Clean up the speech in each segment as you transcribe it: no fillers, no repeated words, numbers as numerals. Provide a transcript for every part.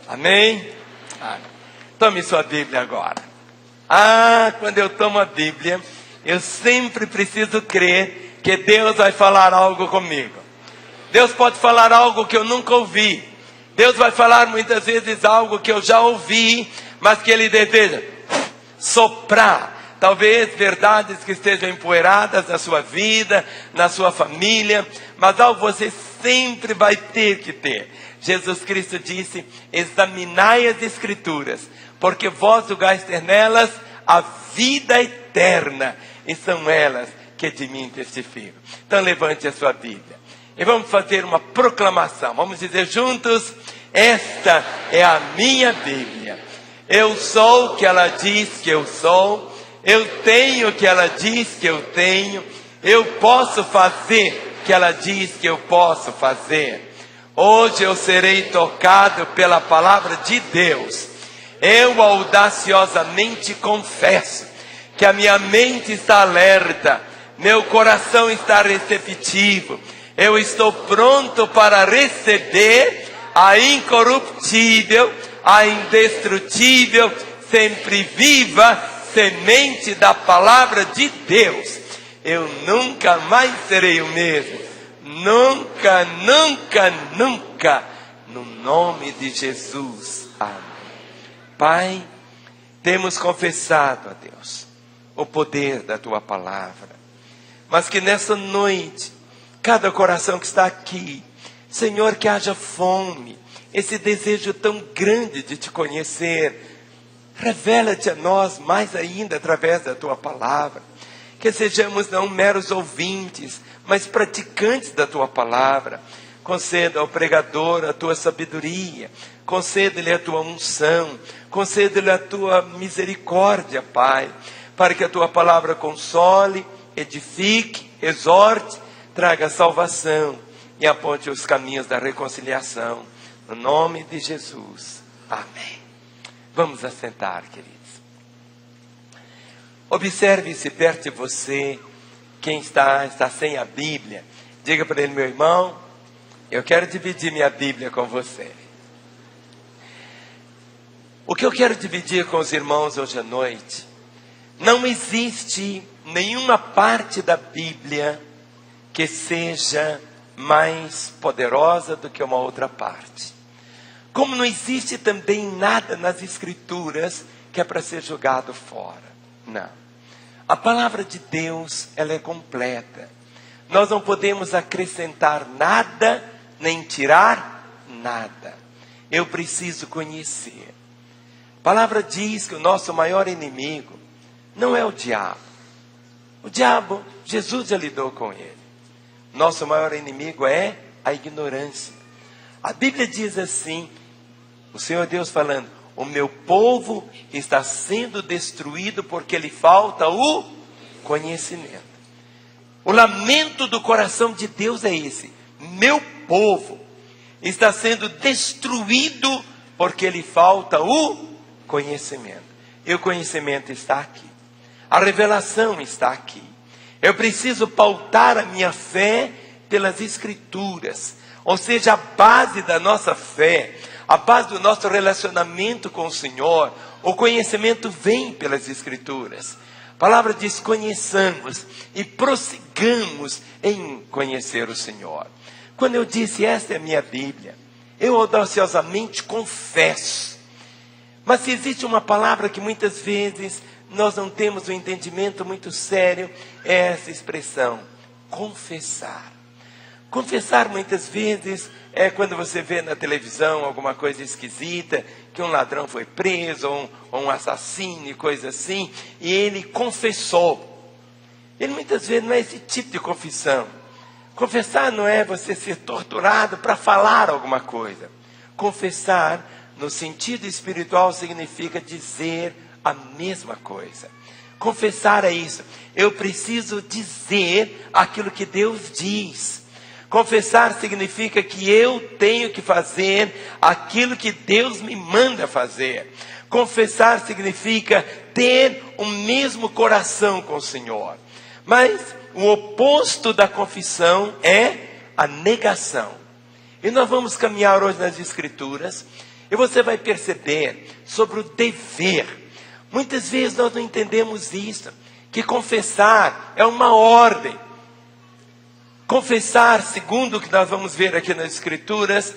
Amém? Tome sua Bíblia agora. Quando eu tomo a Bíblia, eu sempre preciso crer que Deus vai falar algo comigo. Deus pode falar algo que eu nunca ouvi. Deus vai falar muitas vezes algo que eu já ouvi, mas que Ele deseja soprar. Talvez verdades que estejam empoeiradas na sua vida, na sua família, mas algo você sempre vai ter que ter. Jesus Cristo disse: examinai as Escrituras, porque vós julgais ter nelas a vida eterna, e são elas que de mim testificam. Então levante a sua Bíblia e vamos fazer uma proclamação. Vamos dizer juntos: esta é a minha Bíblia. Eu sou o que ela diz que eu sou. Eu tenho o que ela diz que eu tenho. Eu posso fazer o que ela diz que eu posso fazer. Hoje eu serei tocado pela palavra de Deus. Eu audaciosamente confesso que a minha mente está alerta, meu coração está receptivo. Eu estou pronto para receber a incorruptível, a indestrutível, sempre viva semente da palavra de Deus. Eu nunca mais serei o mesmo. Nunca, nunca, nunca. No nome de Jesus. Amém. Pai, temos confessado a Deus o poder da Tua palavra. Mas que nessa noite, cada coração que está aqui, Senhor, que haja fome, esse desejo tão grande de Te conhecer. Revela-te a nós mais ainda através da Tua palavra. Que sejamos não meros ouvintes, mas praticantes da Tua palavra. Conceda ao pregador a Tua sabedoria. Conceda-lhe a Tua unção. Conceda-lhe a Tua misericórdia, Pai. Para que a Tua palavra console, edifique, exorte, traga salvação e aponte os caminhos da reconciliação. No nome de Jesus. Amém. Vamos assentar, queridos. Observe-se perto de você, quem está sem a Bíblia. Diga para ele: meu irmão, eu quero dividir minha Bíblia com você. O que eu quero dividir com os irmãos hoje à noite, não existe nenhuma parte da Bíblia que seja mais poderosa do que uma outra parte. Como não existe também nada nas Escrituras que é para ser jogado fora. Não. A palavra de Deus, ela é completa. Nós não podemos acrescentar nada, nem tirar nada. Eu preciso conhecer. A palavra diz que o nosso maior inimigo não é o diabo. O diabo, Jesus já lidou com ele. Nosso maior inimigo é a ignorância. A Bíblia diz assim, o Senhor Deus falando: o meu povo está sendo destruído porque lhe falta o conhecimento. O lamento do coração de Deus é esse: meu povo está sendo destruído porque lhe falta o conhecimento. E o conhecimento está aqui. A revelação está aqui. Eu preciso pautar a minha fé pelas Escrituras. Ou seja, a base da nossa fé, a base do nosso relacionamento com o Senhor, o conhecimento vem pelas Escrituras. A palavra diz: conheçamos e prossigamos em conhecer o Senhor. Quando eu disse esta é a minha Bíblia, eu audaciosamente confesso. Mas se existe uma palavra que muitas vezes nós não temos um entendimento muito sério, é essa expressão: confessar. Confessar muitas vezes é quando você vê na televisão alguma coisa esquisita, que um ladrão foi preso, ou um assassino e coisa assim, e ele confessou. Ele muitas vezes não é esse tipo de confissão. Confessar não é você ser torturado para falar alguma coisa. Confessar, no sentido espiritual, significa dizer a mesma coisa. Confessar é isso. Eu preciso dizer aquilo que Deus diz. Confessar significa que eu tenho que fazer aquilo que Deus me manda fazer. Confessar significa ter o mesmo coração com o Senhor. Mas o oposto da confissão é a negação. E nós vamos caminhar hoje nas Escrituras. E você vai perceber sobre o dever. Muitas vezes nós não entendemos isso, que confessar é uma ordem. Confessar, segundo o que nós vamos ver aqui nas Escrituras,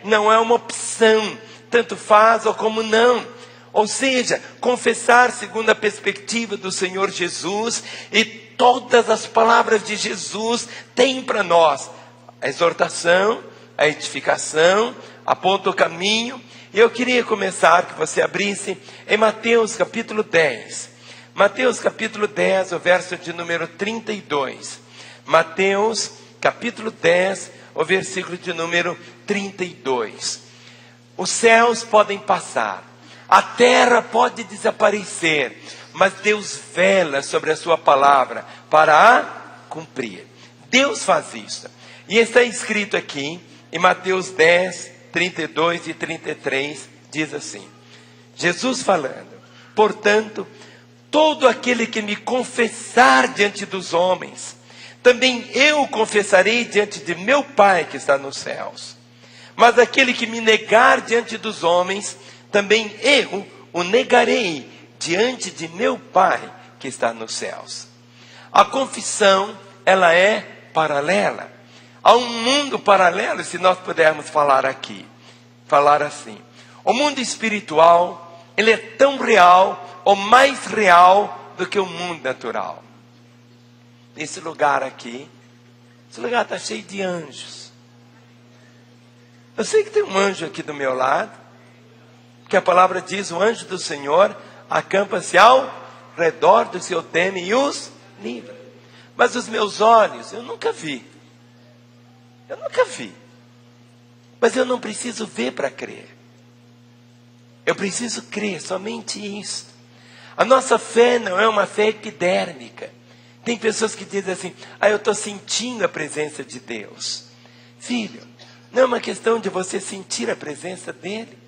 não é uma opção, tanto faz ou como não. Ou seja, confessar segundo a perspectiva do Senhor Jesus, e todas as palavras de Jesus têm para nós a exortação, a edificação, aponta o caminho. E eu queria começar, que você abrisse em Mateus capítulo 10. Mateus capítulo 10, o verso de número 32. Mateus capítulo 10, o versículo de número 32. Os céus podem passar, a terra pode desaparecer, mas Deus vela sobre a sua palavra para a cumprir. Deus faz isso. E está escrito aqui em Mateus 10, 32 e 33, diz assim, Jesus falando: portanto, todo aquele que me confessar diante dos homens, também eu confessarei diante de meu Pai que está nos céus. Mas aquele que me negar diante dos homens, também eu o negarei diante de meu Pai que está nos céus. A confissão, ela é paralela. Há um mundo paralelo, se nós pudermos falar aqui, falar assim. O mundo espiritual, ele é tão real, ou mais real do que o mundo natural. Esse lugar aqui, esse lugar está cheio de anjos. Eu sei que tem um anjo aqui do meu lado, que a palavra diz: o anjo do Senhor acampa-se ao redor do seu teme e os livra. Mas os meus olhos, eu nunca vi. Eu nunca vi. Mas eu não preciso ver para crer. Eu preciso crer, somente isso. A nossa fé não é uma fé epidérmica. Tem pessoas que dizem assim: eu estou sentindo a presença de Deus. Filho, não é uma questão de você sentir a presença dele.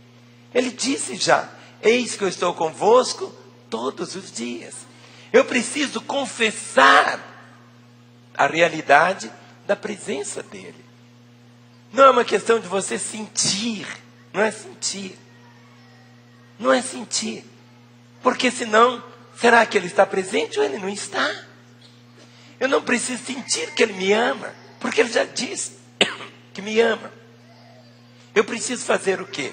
Ele disse já: eis que eu estou convosco todos os dias. Eu preciso confessar a realidade da presença dele. Não é uma questão de você sentir. Não é sentir. Não é sentir. Porque senão, será que ele está presente ou ele não está? Eu não preciso sentir que ele me ama, porque ele já disse que me ama. Eu preciso fazer o quê?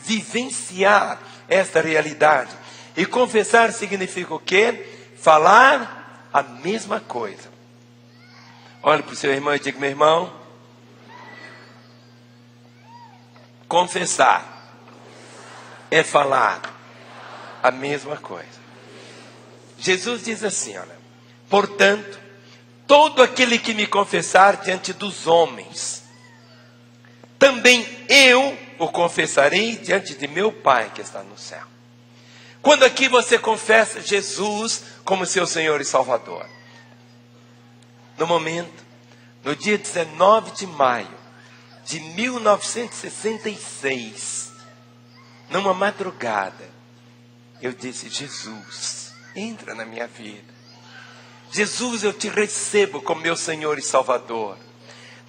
Vivenciar esta realidade. E confessar significa o quê? Falar a mesma coisa. Olhe para o seu irmão e diga: meu irmão, confessar é falar a mesma coisa. Jesus diz assim, olha: portanto, todo aquele que me confessar diante dos homens, também eu o confessarei diante de meu Pai que está no céu. Quando aqui você confessa Jesus como seu Senhor e Salvador, no momento, no dia 19 de maio de 1966, numa madrugada, eu disse: Jesus, entra na minha vida. Jesus, eu te recebo como meu Senhor e Salvador.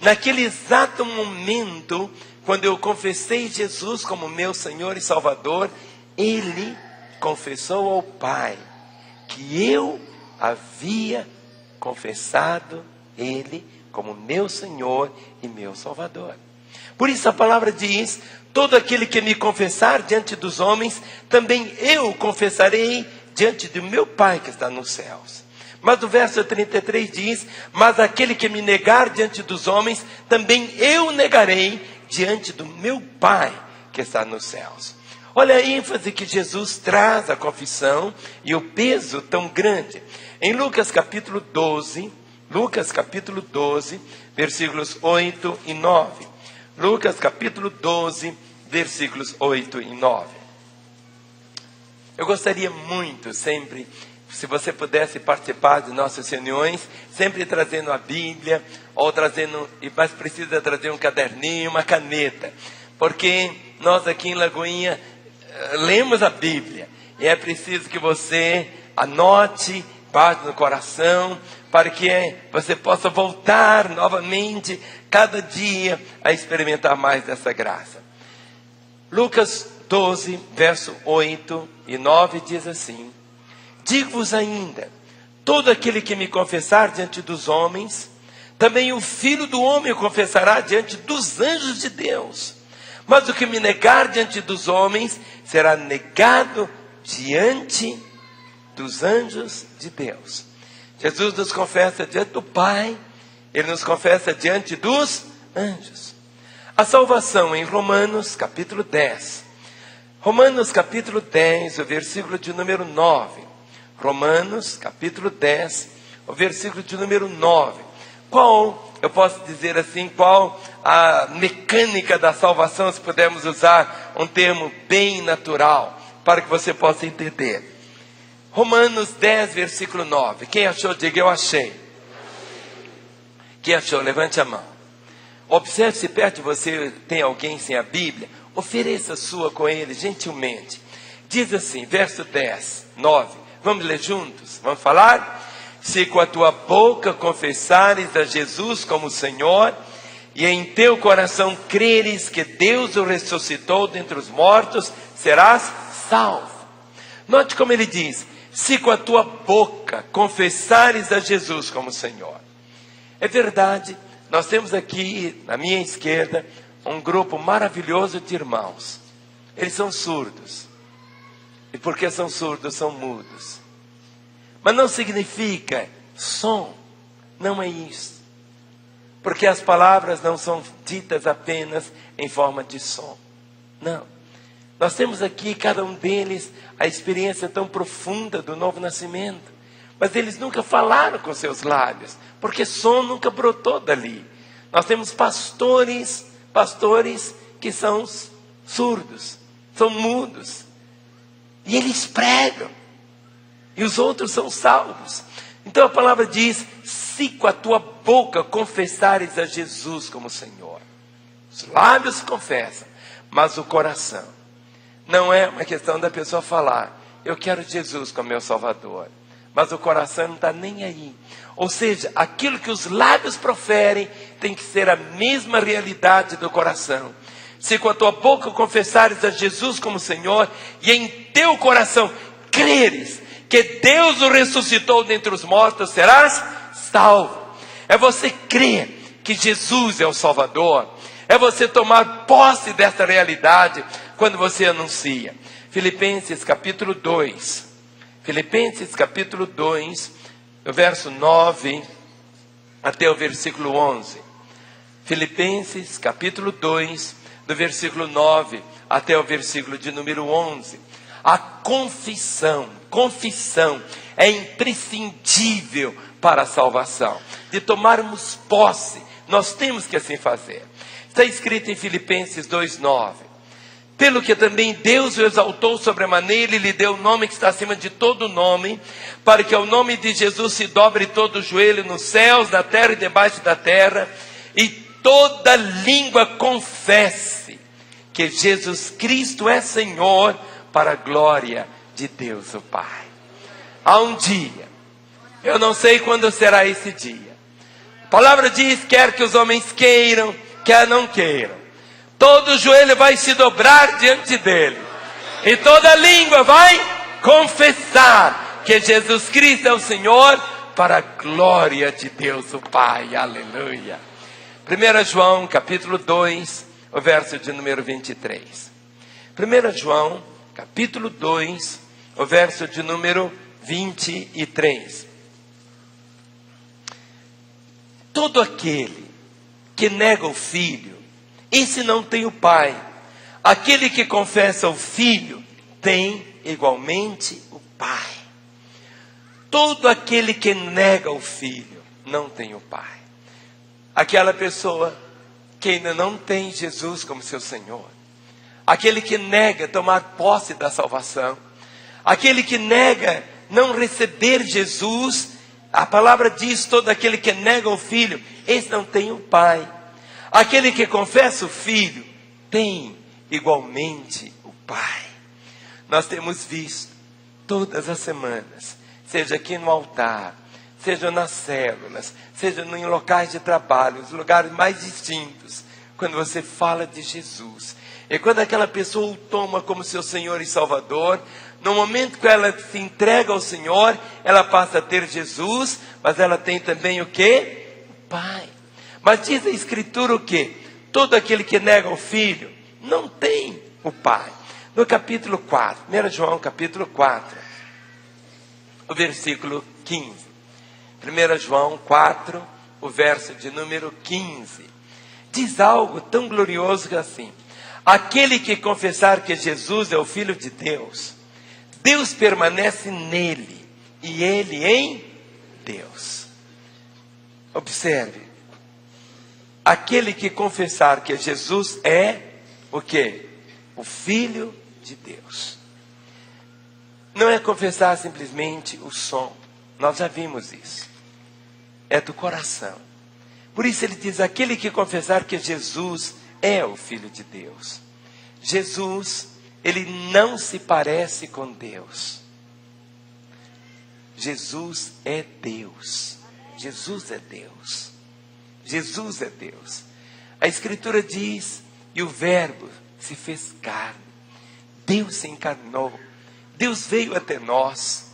Naquele exato momento, quando eu confessei Jesus como meu Senhor e Salvador, Ele confessou ao Pai que eu havia confessado Ele como meu Senhor e meu Salvador. Por isso a palavra diz: todo aquele que me confessar diante dos homens, também eu confessarei diante do meu Pai que está nos céus. Mas o verso 33 diz: mas aquele que me negar diante dos homens, também eu negarei diante do meu Pai que está nos céus. Olha a ênfase que Jesus traz à confissão e o peso tão grande. Em Lucas capítulo 12, versículos 8 e 9. Lucas capítulo 12, versículos 8 e 9. Eu gostaria muito sempre, se você pudesse participar de nossas reuniões, sempre trazendo a Bíblia, ou trazendo, mas precisa trazer um caderninho, uma caneta, porque nós aqui em Lagoinha lemos a Bíblia, e é preciso que você anote, guarde no coração, para que você possa voltar novamente, cada dia, a experimentar mais dessa graça. Lucas 12, verso 8 e 9 diz assim: digo-vos ainda, todo aquele que me confessar diante dos homens, também o Filho do Homem o confessará diante dos anjos de Deus. Mas o que me negar diante dos homens, será negado diante dos anjos de Deus. Jesus nos confessa diante do Pai, Ele nos confessa diante dos anjos. A salvação em Romanos capítulo 10. Romanos capítulo 10, o versículo de número 9. Romanos capítulo 10, o versículo de número 9. Qual, eu posso dizer assim, qual a mecânica da salvação, se pudermos usar um termo bem natural, para que você possa entender. Romanos 10, versículo 9. Quem achou, diga eu achei. Quem achou, levante a mão. Observe se perto de você tem alguém sem a Bíblia, ofereça a sua com ele gentilmente. Diz assim, verso 10, 9. Vamos ler juntos? Vamos falar? Se com a tua boca confessares a Jesus como Senhor, e em teu coração creres que Deus o ressuscitou dentre os mortos, serás salvo. Note como ele diz, se com a tua boca confessares a Jesus como Senhor. É verdade, nós temos aqui, na minha esquerda, um grupo maravilhoso de irmãos. Eles são surdos. E porque são surdos, são mudos. Mas não significa som, não é isso. Porque as palavras não são ditas apenas em forma de som. Não. Nós temos aqui, cada um deles, a experiência tão profunda do novo nascimento. Mas eles nunca falaram com seus lábios, porque som nunca brotou dali. Nós temos pastores que são surdos, são mudos. E eles pregam. E os outros são salvos. Então a palavra diz, se com a tua boca confessares a Jesus como Senhor. Os lábios confessam, mas o coração. Não é uma questão da pessoa falar, eu quero Jesus como meu Salvador. Mas o coração não está nem aí. Ou seja, aquilo que os lábios proferem tem que ser a mesma realidade do coração. Se com a tua boca confessares a Jesus como Senhor, e em teu coração creres que Deus o ressuscitou dentre os mortos, serás salvo. É você crer que Jesus é o Salvador. É você tomar posse dessa realidade quando você anuncia. Filipenses capítulo 2. Filipenses capítulo 2, o verso 9 até o versículo 11. Filipenses capítulo 2, do versículo 9 até o versículo de número 11. A confissão é imprescindível para a salvação. De tomarmos posse, nós temos que assim fazer. Está escrito em Filipenses 2:9. Pelo que também Deus o exaltou sobremaneira e lhe deu o nome que está acima de todo nome, para que ao nome de Jesus se dobre todo o joelho nos céus, na terra e debaixo da terra, e toda língua confesse que Jesus Cristo é Senhor, para a glória de Deus o Pai. Há um dia, eu não sei quando será esse dia. A palavra diz, quer que os homens queiram, quer não queiram, todo joelho vai se dobrar diante dele, e toda língua vai confessar que Jesus Cristo é o Senhor, para a glória de Deus o Pai. Aleluia. 1 João capítulo 2, o verso de número 23. 1 João capítulo 2, o verso de número 23. Todo aquele que nega o Filho, esse não tem o Pai. Aquele que confessa o Filho, tem igualmente o Pai. Todo aquele que nega o Filho, não tem o Pai. Aquela pessoa que ainda não tem Jesus como seu Senhor. Aquele que nega tomar posse da salvação. Aquele que nega não receber Jesus. A palavra diz, todo aquele que nega o Filho, esse não tem o Pai. Aquele que confessa o Filho, tem igualmente o Pai. Nós temos visto todas as semanas, seja aqui no altar, seja nas células, seja em locais de trabalho, os lugares mais distintos, quando você fala de Jesus. E quando aquela pessoa o toma como seu Senhor e Salvador, no momento que ela se entrega ao Senhor, ela passa a ter Jesus, mas ela tem também o quê? O Pai. Mas diz a Escritura o quê? Todo aquele que nega o Filho, não tem o Pai. No capítulo 4, 1 João capítulo 4, o versículo 15. 1 João 4, o verso de número 15. Diz algo tão glorioso que assim: aquele que confessar que Jesus é o Filho de Deus, Deus permanece nele e ele em Deus. Observe, aquele que confessar que Jesus é o quê? O Filho de Deus. Não é confessar simplesmente o som, nós já vimos isso. É do coração. Por isso ele diz, aquele que confessar que Jesus é o Filho de Deus. Jesus, ele não se parece com Deus. Jesus é Deus. Jesus é Deus. Jesus é Deus. A Escritura diz, e o Verbo se fez carne. Deus se encarnou. Deus veio até nós.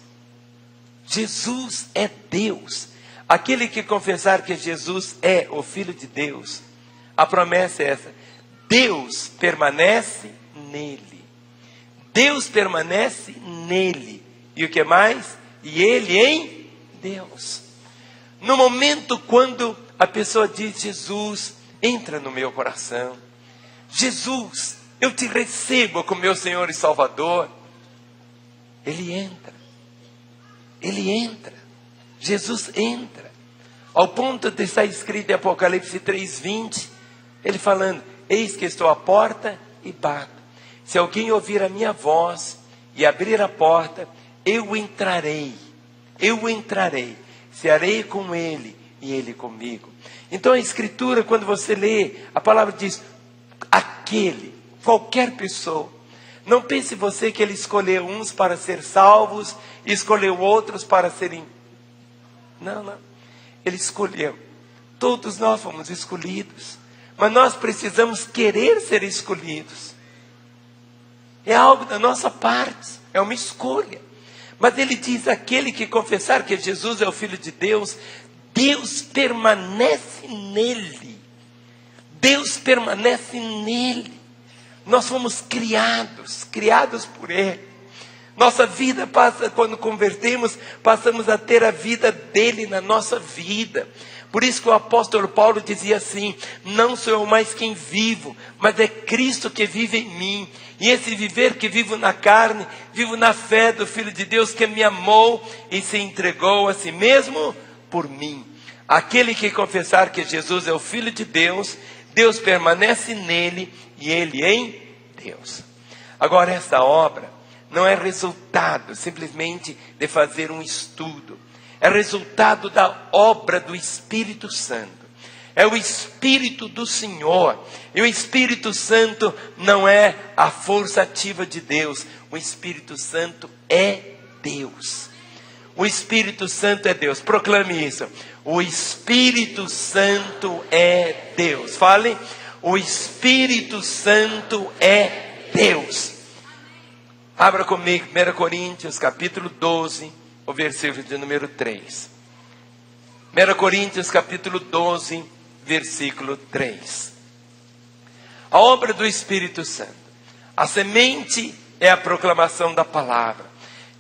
Jesus é Deus. Aquele que confessar que Jesus é o Filho de Deus, a promessa é essa: Deus permanece nele. Deus permanece nele. E o que mais? E ele em Deus. No momento quando a pessoa diz, Jesus, entra no meu coração. Jesus, eu te recebo como meu Senhor e Salvador. Ele entra. Ele entra. Jesus entra. Ao ponto de estar escrito em Apocalipse 3:20, ele falando, eis que estou à porta e bato. Se alguém ouvir a minha voz e abrir a porta, eu entrarei. Eu entrarei. Cearei com ele e ele comigo. Então a Escritura, quando você lê, a palavra diz, aquele, qualquer pessoa. Não pense você que ele escolheu uns para ser salvos e escolheu outros para serem... Não. Ele escolheu. Todos nós fomos escolhidos. Mas nós precisamos querer ser escolhidos. É algo da nossa parte. É uma escolha. Mas ele diz, aquele que confessar que Jesus é o Filho de Deus, Deus permanece nele. Deus permanece nele. Nós fomos criados por ele. Nossa vida passa, quando convertemos, passamos a ter a vida dele na nossa vida. Por isso que o apóstolo Paulo dizia assim, não sou eu mais quem vivo, mas é Cristo que vive em mim. E esse viver que vivo na carne, vivo na fé do Filho de Deus que me amou e se entregou a si mesmo por mim. Aquele que confessar que Jesus é o Filho de Deus, Deus permanece nele e ele em Deus. Agora essa obra não é resultado simplesmente de fazer um estudo. É resultado da obra do Espírito Santo. É o Espírito do Senhor. E o Espírito Santo não é a força ativa de Deus. O Espírito Santo é Deus. O Espírito Santo é Deus. Proclame isso. O Espírito Santo é Deus. Fale. O Espírito Santo é Deus. Abra comigo 1 Coríntios capítulo 12, o versículo de número 3. 1 Coríntios capítulo 12, versículo 3. A obra do Espírito Santo. A semente é a proclamação da palavra.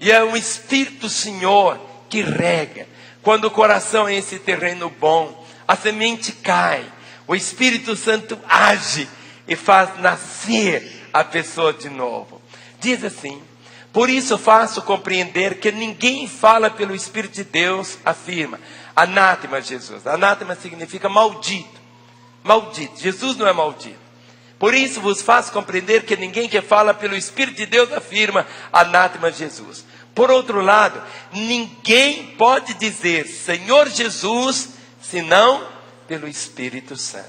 E é o Espírito do Senhor que rega. Quando o coração é esse terreno bom, a semente cai. O Espírito Santo age e faz nascer a pessoa de novo. Diz assim, por isso faço compreender que ninguém fala pelo Espírito de Deus, afirma, anátema Jesus. Anátema significa maldito. Maldito. Jesus não é maldito. Por isso vos faço compreender que ninguém que fala pelo Espírito de Deus afirma, anátema Jesus. Por outro lado, ninguém pode dizer Senhor Jesus, senão pelo Espírito Santo.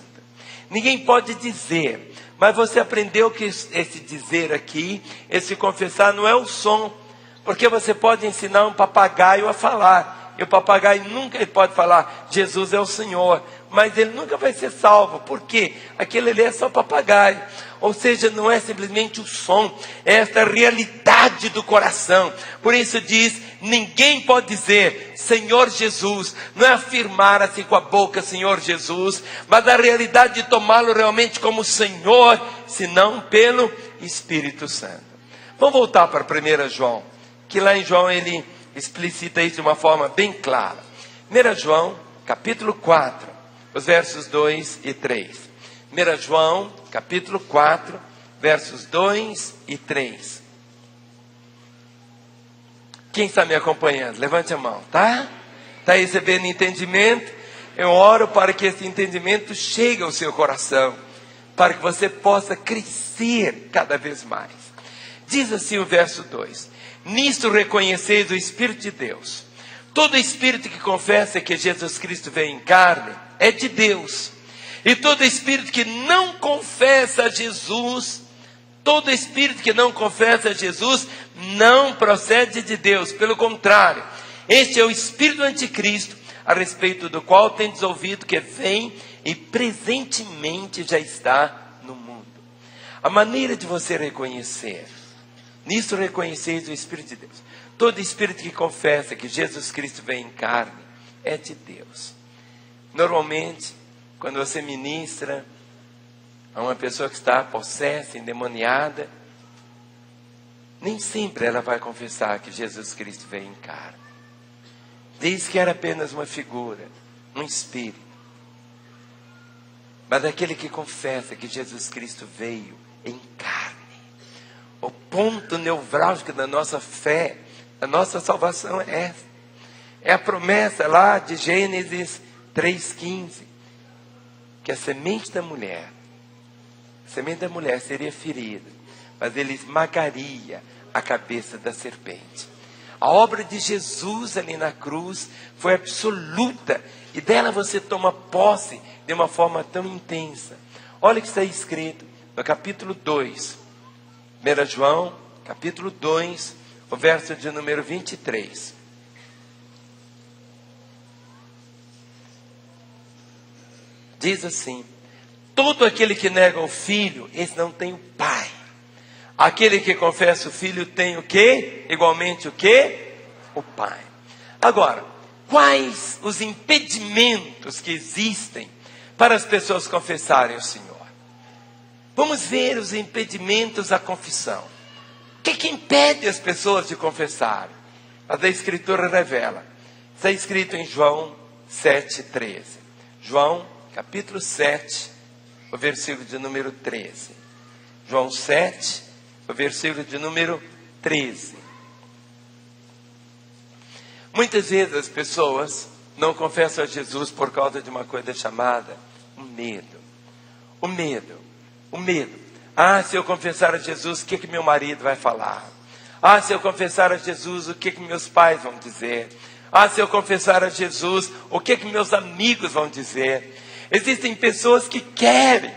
Ninguém pode dizer, mas você aprendeu que esse dizer aqui, esse confessar não é o som. Porque você pode ensinar um papagaio a falar, E o papagaio nunca ele pode falar, Jesus é o Senhor. Mas ele nunca vai ser salvo. Por quê? Aquele ali é só papagaio. Ou seja, não é simplesmente o som. É esta realidade do coração. Por isso diz, ninguém pode dizer, Senhor Jesus. Não é afirmar assim com a boca, Senhor Jesus. Mas a realidade de tomá-lo realmente como Senhor. Senão pelo Espírito Santo. Vamos voltar para 1 João. Que lá em João ele explicita isso de uma forma bem clara. 1 João, capítulo 4. Os versos 2 e 3. 1 João, capítulo 4, versos 2 e 3. Quem está me acompanhando? Levante a mão, tá? Está recebendo entendimento? Eu oro para que esse entendimento chegue ao seu coração, para que você possa crescer cada vez mais. Diz assim o verso 2. Nisto reconheceis o Espírito de Deus. Todo espírito que confessa que Jesus Cristo veio em carne é de Deus. E todo espírito que não confessa a Jesus, todo espírito que não confessa a Jesus, não procede de Deus. Pelo contrário, este é o espírito do anticristo, a respeito do qual tendes ouvido que vem e presentemente já está no mundo. A maneira de você reconhecer, nisso reconheceis o Espírito de Deus. Todo espírito que confessa que Jesus Cristo vem em carne é de Deus. Normalmente, quando você ministra a uma pessoa que está possessa, endemoniada, nem sempre ela vai confessar que Jesus Cristo veio em carne. Diz que era apenas uma figura, um espírito. Mas aquele que confessa que Jesus Cristo veio em carne, o ponto nevrálgico da nossa fé, da nossa salvação é essa. É a promessa lá de Gênesis 3,15, que a semente da mulher seria ferida, mas ele esmagaria a cabeça da serpente. A obra de Jesus ali na cruz foi absoluta, e dela você toma posse de uma forma tão intensa. Olha o que está escrito no capítulo 2, 1 João, capítulo 2, o verso de número 23. Diz assim: todo aquele que nega o filho, esse não tem o pai. Aquele que confessa o filho tem o quê? Igualmente o quê? O pai. Agora, quais os impedimentos que existem para as pessoas confessarem o Senhor? Vamos ver os impedimentos à confissão. O que impede as pessoas de confessar? Mas a Escritura revela. Está escrito em João 7,13. João, capítulo 7, o versículo de número 13. João 7, o versículo de número 13. Muitas vezes as pessoas não confessam a Jesus por causa de uma coisa chamada o medo. O medo. O medo. Ah, se eu confessar a Jesus, o que meu marido vai falar? Ah, se eu confessar a Jesus, o que meus pais vão dizer? Ah, se eu confessar a Jesus, o que meus amigos vão dizer? Existem pessoas que querem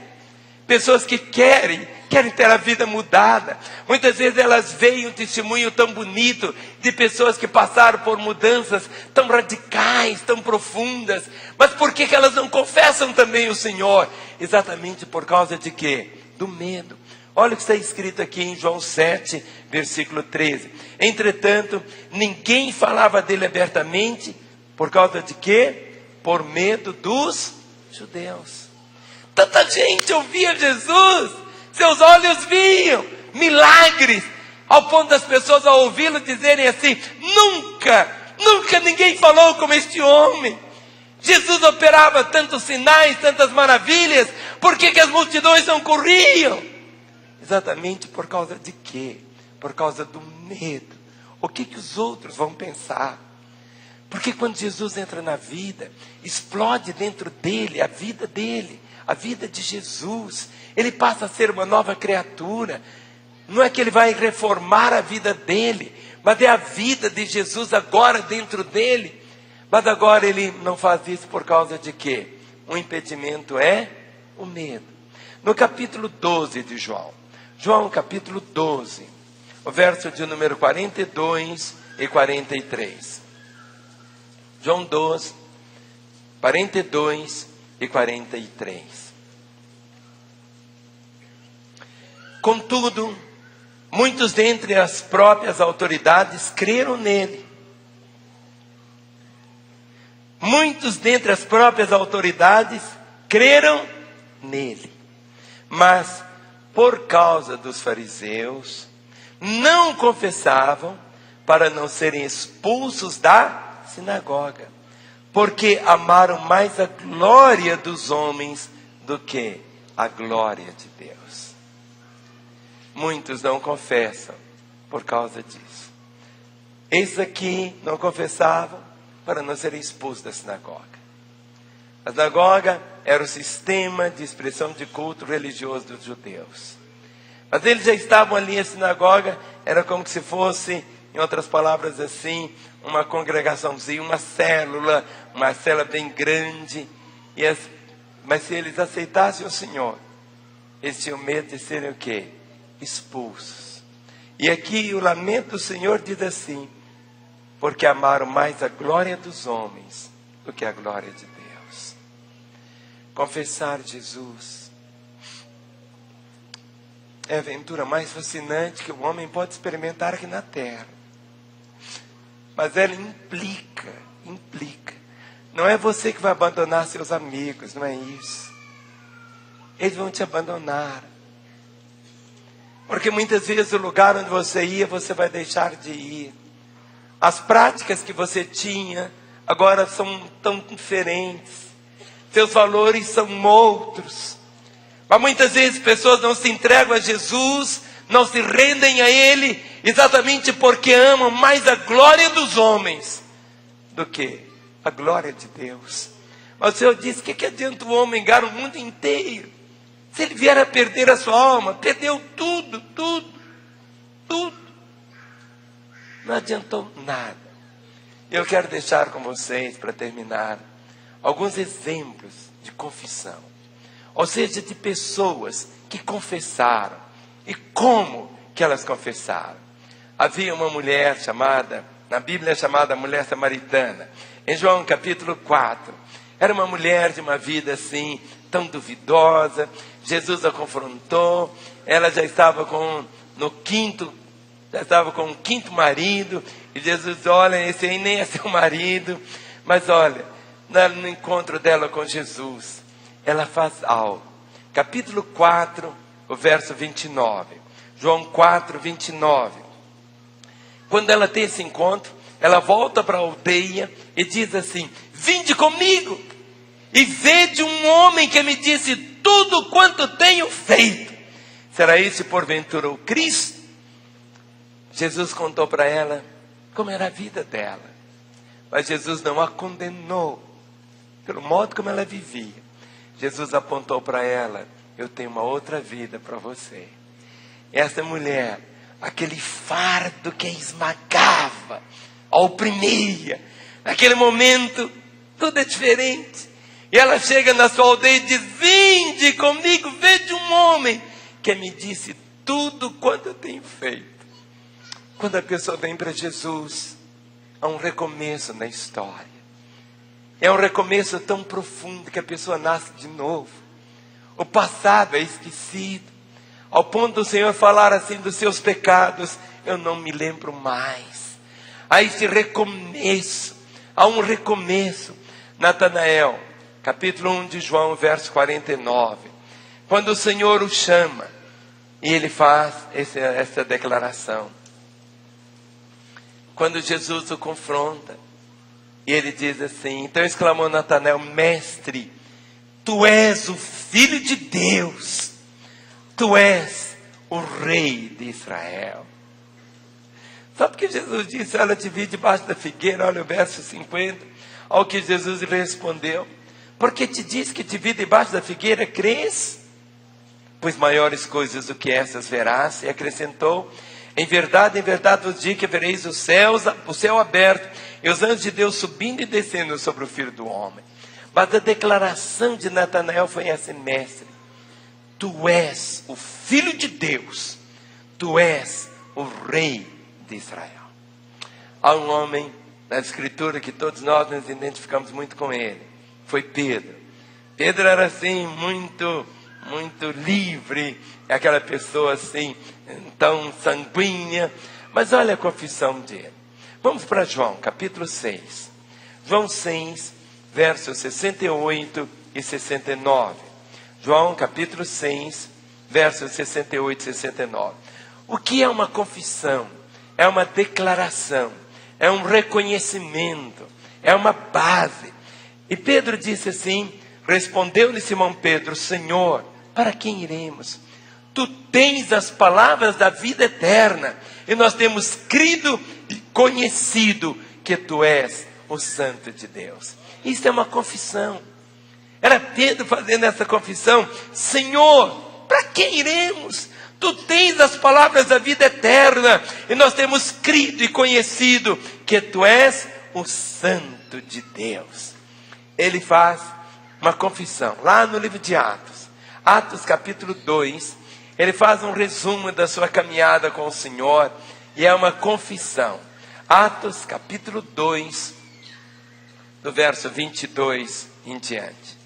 ter a vida mudada. Muitas vezes elas veem um testemunho tão bonito de pessoas que passaram por mudanças tão radicais, tão profundas. Mas por que elas não confessam também o Senhor? Exatamente por causa de quê? Do medo. Olha o que está escrito aqui em João 7, versículo 13. Entretanto, ninguém falava dele abertamente. Por causa de quê? Por medo dos judeus. Tanta gente ouvia Jesus, seus olhos viam milagres, ao ponto das pessoas ao ouvi-lo dizerem assim: nunca ninguém falou como este homem. Jesus operava tantos sinais, tantas maravilhas, por que as multidões não corriam? Exatamente por causa de quê? Por causa do medo. O que os outros vão pensar? Porque quando Jesus entra na vida, explode dentro dele, a vida de Jesus. Ele passa a ser uma nova criatura. Não é que ele vai reformar a vida dele, mas é a vida de Jesus agora dentro dele. Mas agora ele não faz isso por causa de quê? O impedimento é o medo. No capítulo 12 de João capítulo 12, o verso de número 42 e 43. João 12, 42 e 43. Contudo, muitos dentre as próprias autoridades creram nele. Muitos dentre as próprias autoridades creram nele. Mas, por causa dos fariseus, não confessavam para não serem expulsos da sinagoga, porque amaram mais a glória dos homens do que a glória de Deus. Muitos não confessam por causa disso. Esses aqui não confessavam para não serem expulsos da sinagoga. A sinagoga era o sistema de expressão de culto religioso dos judeus. Mas eles já estavam ali, a sinagoga era como se fosse, em outras palavras assim, uma congregaçãozinha, uma célula bem grande. Mas se eles aceitassem o Senhor, eles tinham medo de serem o quê? Expulsos. E aqui o lamento do Senhor diz assim: porque amaram mais a glória dos homens do que a glória de Deus. Confessar Jesus é a aventura mais fascinante que o homem pode experimentar aqui na terra. Mas ela implica. Não é você que vai abandonar seus amigos, não é isso. Eles vão te abandonar. Porque muitas vezes o lugar onde você ia, você vai deixar de ir. As práticas que você tinha agora são tão diferentes. Seus valores são outros. Mas muitas vezes pessoas não se entregam a Jesus, não se rendem a Ele, exatamente porque amam mais a glória dos homens do que a glória de Deus. Mas o Senhor disse: o que adianta o homem ganhar o mundo inteiro? Se ele vier a perder a sua alma, perdeu tudo. Não adiantou nada. Eu quero deixar com vocês, para terminar, alguns exemplos de confissão. Ou seja, de pessoas que confessaram. E como que elas confessaram? Havia uma mulher chamada, na Bíblia chamada mulher samaritana. Em João capítulo 4. Era uma mulher de uma vida assim, tão duvidosa. Jesus a confrontou. Ela já estava com o quinto marido. E Jesus: olha, esse aí nem é seu marido. Mas olha, no encontro dela com Jesus, ela faz algo. Capítulo 4, o verso 29. João 4, 29. Quando ela tem esse encontro, ela volta para a aldeia e diz assim: vinde comigo e vede um homem que me disse tudo quanto tenho feito. Será esse porventura o Cristo? Jesus contou para ela como era a vida dela. Mas Jesus não a condenou pelo modo como ela vivia. Jesus apontou para ela: eu tenho uma outra vida para você. Essa mulher, aquele fardo que a esmagava, a oprimia, naquele momento tudo é diferente. E ela chega na sua aldeia e diz: vinde comigo, veja um homem que me disse tudo quanto eu tenho feito. Quando a pessoa vem para Jesus, há um recomeço na história. É um recomeço tão profundo que a pessoa nasce de novo. O passado é esquecido, ao ponto do Senhor falar assim dos seus pecados: eu não me lembro mais. Há esse recomeço, há um recomeço. Natanael, capítulo 1 de João, verso 49. Quando o Senhor o chama, e ele faz essa declaração. Quando Jesus o confronta, e ele diz assim: então exclamou Natanael: mestre, tu és o Filho de Deus, tu és o Rei de Israel. Sabe o que Jesus disse? Ela te vi debaixo da figueira. Olha o verso 50. Ao que Jesus lhe respondeu: porque te disse que te vi debaixo da figueira, crês? Pois maiores coisas do que essas verás. E acrescentou: em verdade vos digo que vereis o céu aberto, e os anjos de Deus subindo e descendo sobre o Filho do Homem. Mas a declaração de Natanael foi assim: mestre, tu és o Filho de Deus, tu és o Rei de Israel. Há um homem na escritura que todos nós nos identificamos muito com ele, foi Pedro. Pedro era assim, muito livre, aquela pessoa assim, tão sanguínea. Mas olha a confissão dele. Vamos para João, capítulo 6. João 6, versos 68 e 69. João, capítulo 6, versos 68 e 69. O que é uma confissão? É uma declaração, é um reconhecimento, é uma base. E Pedro disse assim, respondeu-lhe Simão Pedro: Senhor, para quem iremos? Tu tens as palavras da vida eterna, e nós temos crido e conhecido que tu és o Santo de Deus. Isso é uma confissão. Era Pedro fazendo essa confissão: Senhor, para quem iremos? Tu tens as palavras da vida eterna, e nós temos crido e conhecido que tu és o Santo de Deus. Ele faz uma confissão, lá no livro de Atos, Atos capítulo 2, ele faz um resumo da sua caminhada com o Senhor, e é uma confissão. Atos capítulo 2, do verso 22 em diante.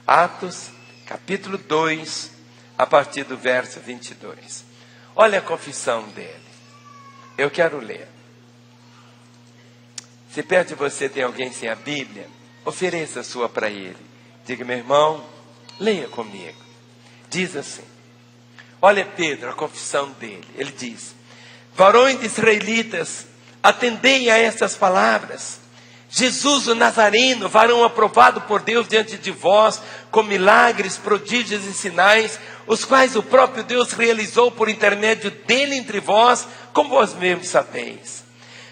Atos capítulo 2, a partir do verso 22. Olha a confissão dele. Eu quero ler. Se perto de você tem alguém sem a Bíblia, ofereça a sua para ele. Diga: meu irmão, leia comigo. Diz assim. Olha Pedro, a confissão dele. Ele diz: varões israelitas, atendei a estas palavras. Jesus o Nazareno, varão aprovado por Deus diante de vós, com milagres, prodígios e sinais, os quais o próprio Deus realizou por intermédio dele entre vós, como vós mesmos sabeis.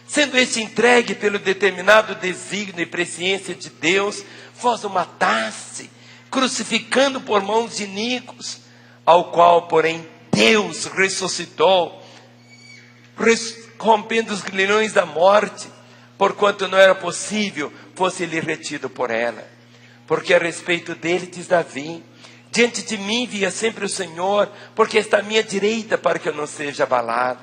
Sendo este entregue pelo determinado desígnio e presciência de Deus, vós o mataste, crucificando por mãos de iníquos, ao qual, porém, Deus ressuscitou, rompendo os grilhões da morte, porquanto não era possível fosse-lhe retido por ela. Porque a respeito dele diz Davi: diante de mim via sempre o Senhor, porque está à minha direita para que eu não seja abalado.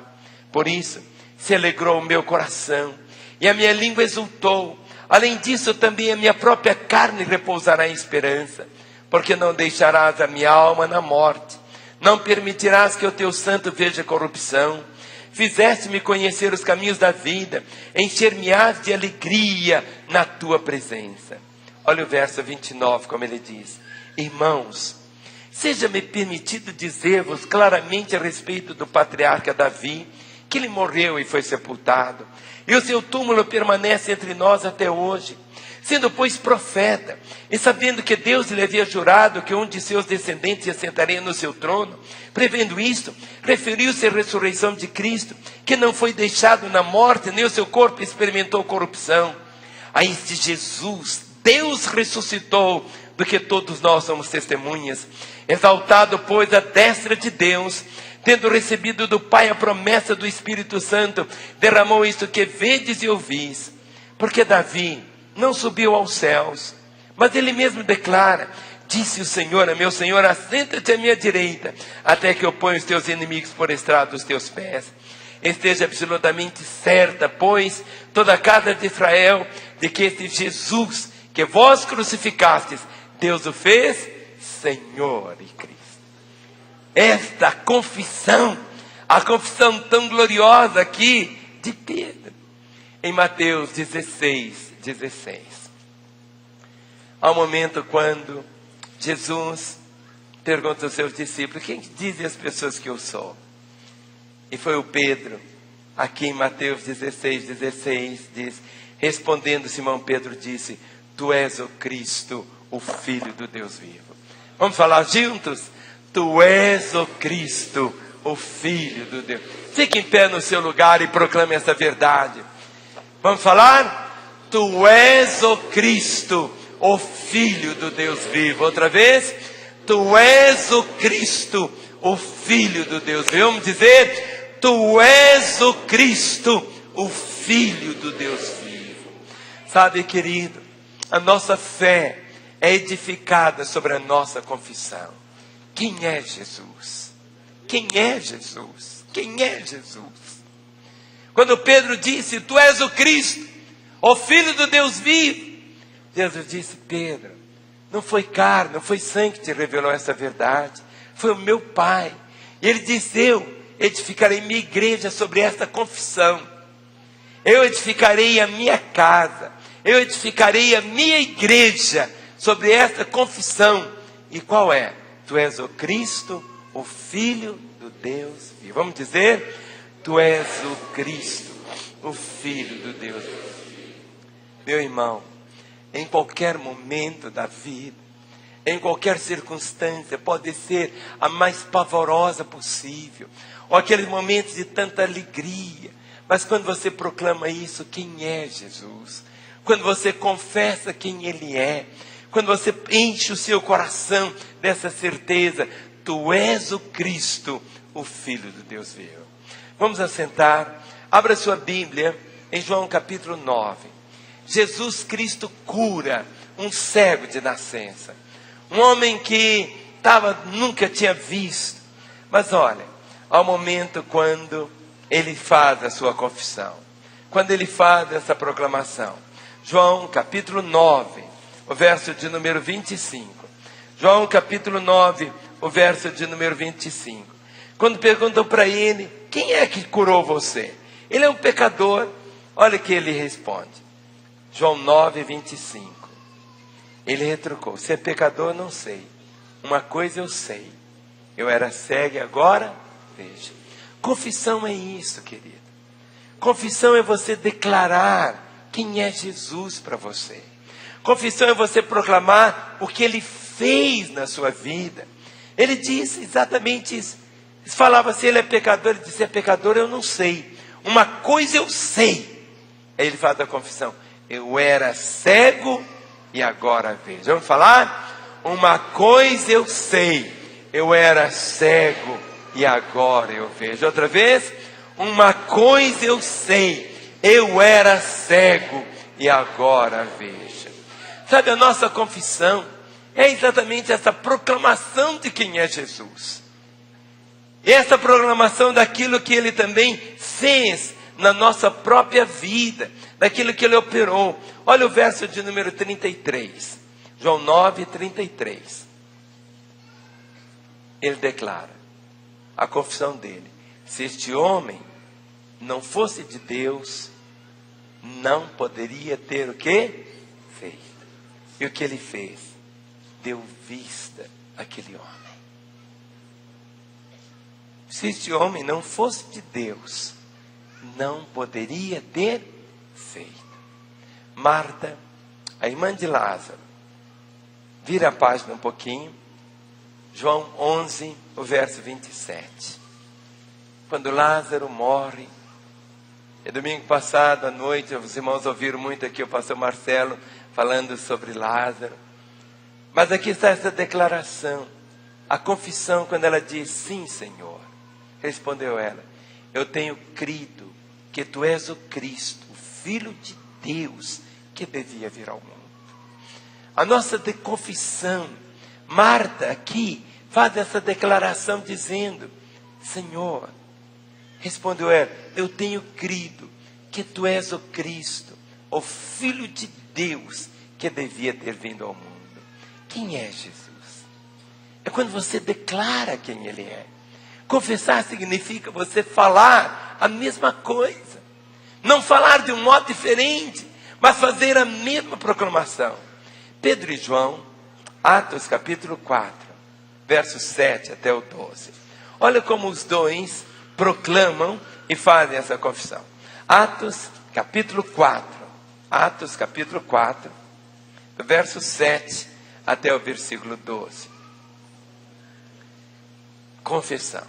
Por isso se alegrou o meu coração, e a minha língua exultou. Além disso também a minha própria carne repousará em esperança, porque não deixarás a minha alma na morte, não permitirás que o teu santo veja corrupção. Fizeste-me conhecer os caminhos da vida, encher-me-ás de alegria na tua presença. Olha o verso 29, como ele diz: irmãos, seja-me permitido dizer-vos claramente a respeito do patriarca Davi, que ele morreu e foi sepultado, e o seu túmulo permanece entre nós até hoje. Sendo, pois, profeta, e sabendo que Deus lhe havia jurado que um de seus descendentes se assentaria no seu trono, prevendo isto, referiu-se à ressurreição de Cristo, que não foi deixado na morte, nem o seu corpo experimentou corrupção. A este Jesus Deus ressuscitou, do que todos nós somos testemunhas. Exaltado, pois, à destra de Deus, tendo recebido do Pai a promessa do Espírito Santo, derramou isto que vedes e ouvis. Porque Davi não subiu aos céus, mas ele mesmo declara: disse o Senhor a meu Senhor, assenta-te à minha direita, até que eu ponha os teus inimigos por estrado dos teus pés. Esteja absolutamente certa, pois, toda a casa de Israel, de que este Jesus, que vós crucificastes, Deus o fez Senhor e Cristo. Esta confissão, a confissão tão gloriosa aqui de Pedro, em Mateus 16. Há um momento quando Jesus pergunta aos seus discípulos: quem dizem as pessoas que eu sou? E foi o Pedro, aqui em Mateus 16, diz: respondendo Simão Pedro disse: tu és o Cristo, o Filho do Deus vivo. Vamos falar juntos? Tu és o Cristo, o Filho do Deus. Fique em pé no seu lugar e proclame essa verdade. Vamos falar? Tu és o Cristo, o Filho do Deus vivo. Outra vez. Tu és o Cristo, o Filho do Deus vivo. Vamos dizer: tu és o Cristo, o Filho do Deus vivo. Sabe, querido, a nossa fé é edificada sobre a nossa confissão. Quem é Jesus? Quem é Jesus? Quem é Jesus? Quando Pedro disse: tu és o Cristo, o Filho do Deus vivo. Jesus disse: Pedro, não foi carne, não foi sangue que te revelou essa verdade, foi o meu Pai. E ele disse: eu edificarei minha igreja sobre esta confissão. Eu edificarei a minha casa. Eu edificarei a minha igreja sobre esta confissão. E qual é? Tu és o Cristo, o Filho do Deus vivo. Vamos dizer? Tu és o Cristo, o Filho do Deus vivo. Meu irmão, em qualquer momento da vida, em qualquer circunstância, pode ser a mais pavorosa possível, ou aqueles momentos de tanta alegria, mas quando você proclama isso, quem é Jesus? Quando você confessa quem Ele é, quando você enche o seu coração dessa certeza, tu és o Cristo, o Filho do Deus vivo. Vamos assentar, abra sua Bíblia em João capítulo 9. Jesus Cristo cura um cego de nascença, um homem que nunca tinha visto, mas olha, ao momento quando ele faz a sua confissão, quando ele faz essa proclamação, João capítulo 9, o verso de número 25, João capítulo 9, o verso de número 25, quando perguntam para ele: quem é que curou você? Ele é um pecador. Olha que ele responde, João 9, 25, ele retrucou: se é pecador, não sei, uma coisa eu sei, eu era cego e agora vejo. Confissão é isso, querido. Confissão é você declarar quem é Jesus para você. Confissão é você proclamar o que Ele fez na sua vida. Ele disse exatamente isso. Ele falava: se ele é pecador, ele disse: se é pecador, eu não sei, uma coisa eu sei. Aí ele faz a confissão: eu era cego e agora vejo. Vamos falar? Uma coisa eu sei, eu era cego e agora eu vejo. Outra vez: uma coisa eu sei, eu era cego e agora vejo. Sabe, a nossa confissão é exatamente essa proclamação de quem é Jesus. Essa proclamação daquilo que Ele também fez na nossa própria vida, daquilo que Ele operou. Olha o verso de número 33, João 9, 33. Ele declara a confissão dele: se este homem não fosse de Deus, não poderia ter o quê? Feito. E o que ele fez? Deu vista àquele homem. Se este homem não fosse de Deus, não poderia ter feito. Marta, a irmã de Lázaro, vira a página um pouquinho, João 11, o verso 27. Quando Lázaro morre, domingo passado à noite, os irmãos ouviram muito aqui o pastor Marcelo falando sobre Lázaro. Mas aqui está essa declaração, a confissão, quando ela diz: sim, Senhor. Respondeu ela: eu tenho crido que tu és o Cristo, o Filho de Deus, que devia vir ao mundo. A nossa confissão, Marta aqui faz essa declaração dizendo: Senhor, respondeu ela, eu tenho crido que tu és o Cristo, o Filho de Deus, que devia ter vindo ao mundo. Quem é Jesus? É quando você declara quem Ele é. Confessar significa você falar a mesma coisa. Não falar de um modo diferente, mas fazer a mesma proclamação. Pedro e João, Atos capítulo 4, versos 7 até o 12. Olha como os dois proclamam e fazem essa confissão. Atos capítulo 4, do verso 7 até o versículo 12. Confissão.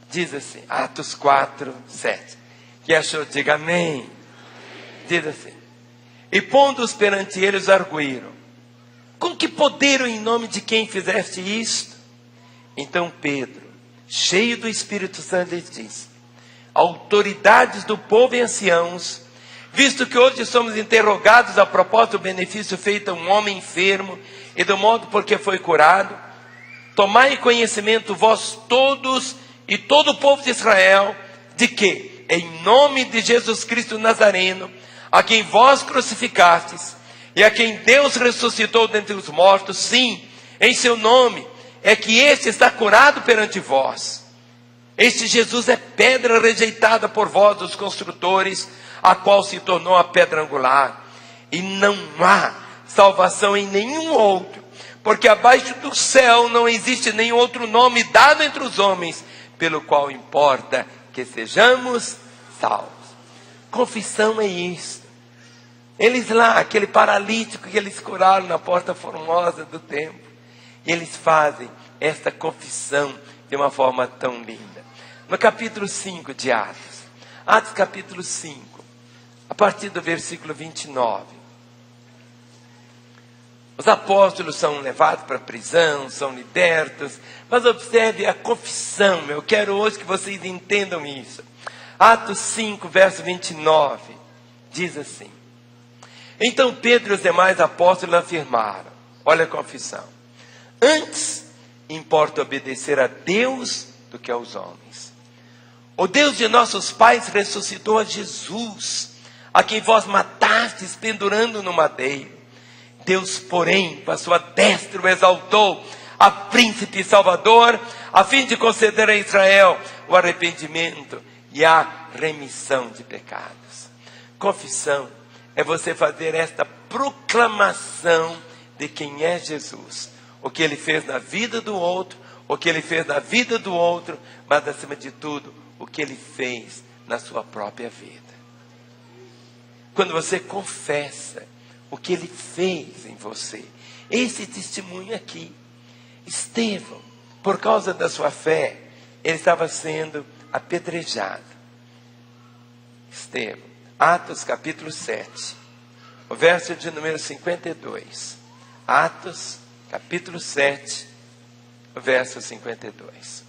Diz assim, Atos 4, 7. Que achou? Diga amém. Diz assim: e pondo-os perante eles, arguíram: com que poder ou em nome de quem fizeste isto? Então Pedro, cheio do Espírito Santo, lhes disse: autoridades do povo e anciãos, visto que hoje somos interrogados a propósito do benefício feito a um homem enfermo e do modo por que foi curado, tomai conhecimento vós todos e todo o povo de Israel, de que, em nome de Jesus Cristo Nazareno, a quem vós crucificastes, e a quem Deus ressuscitou dentre os mortos, sim, em seu nome, é que este está curado perante vós. Este Jesus é pedra rejeitada por vós, os construtores, a qual se tornou a pedra angular. E não há salvação em nenhum outro, porque abaixo do céu não existe nenhum outro nome dado entre os homens, pelo qual importa que sejamos salvos. Confissão é isso. Eles lá, aquele paralítico que eles curaram na porta formosa do templo, eles fazem esta confissão de uma forma tão linda. No capítulo 5 de Atos, Atos capítulo 5, a partir do versículo 29, os apóstolos são levados para a prisão, são libertos, mas observe a confissão. Eu quero hoje que vocês entendam isso. Atos 5, verso 29, diz assim: então Pedro e os demais apóstolos afirmaram, olha a confissão: antes importa obedecer a Deus do que aos homens. O Deus de nossos pais ressuscitou a Jesus, a quem vós matastes pendurando no madeiro. Deus, porém, com a sua destra o exaltou a príncipe e salvador, a fim de conceder a Israel o arrependimento e a remissão de pecados. Confissão é você fazer esta proclamação de quem é Jesus, o que ele fez na vida do outro, o que ele fez na vida do outro, mas acima de tudo, o que ele fez na sua própria vida. Quando você confessa o que ele fez em você, esse testemunho aqui, Estevão, por causa da sua fé, ele estava sendo apedrejado. Estevão, Atos capítulo 7, o verso de número 52. Atos capítulo 7, o verso 52.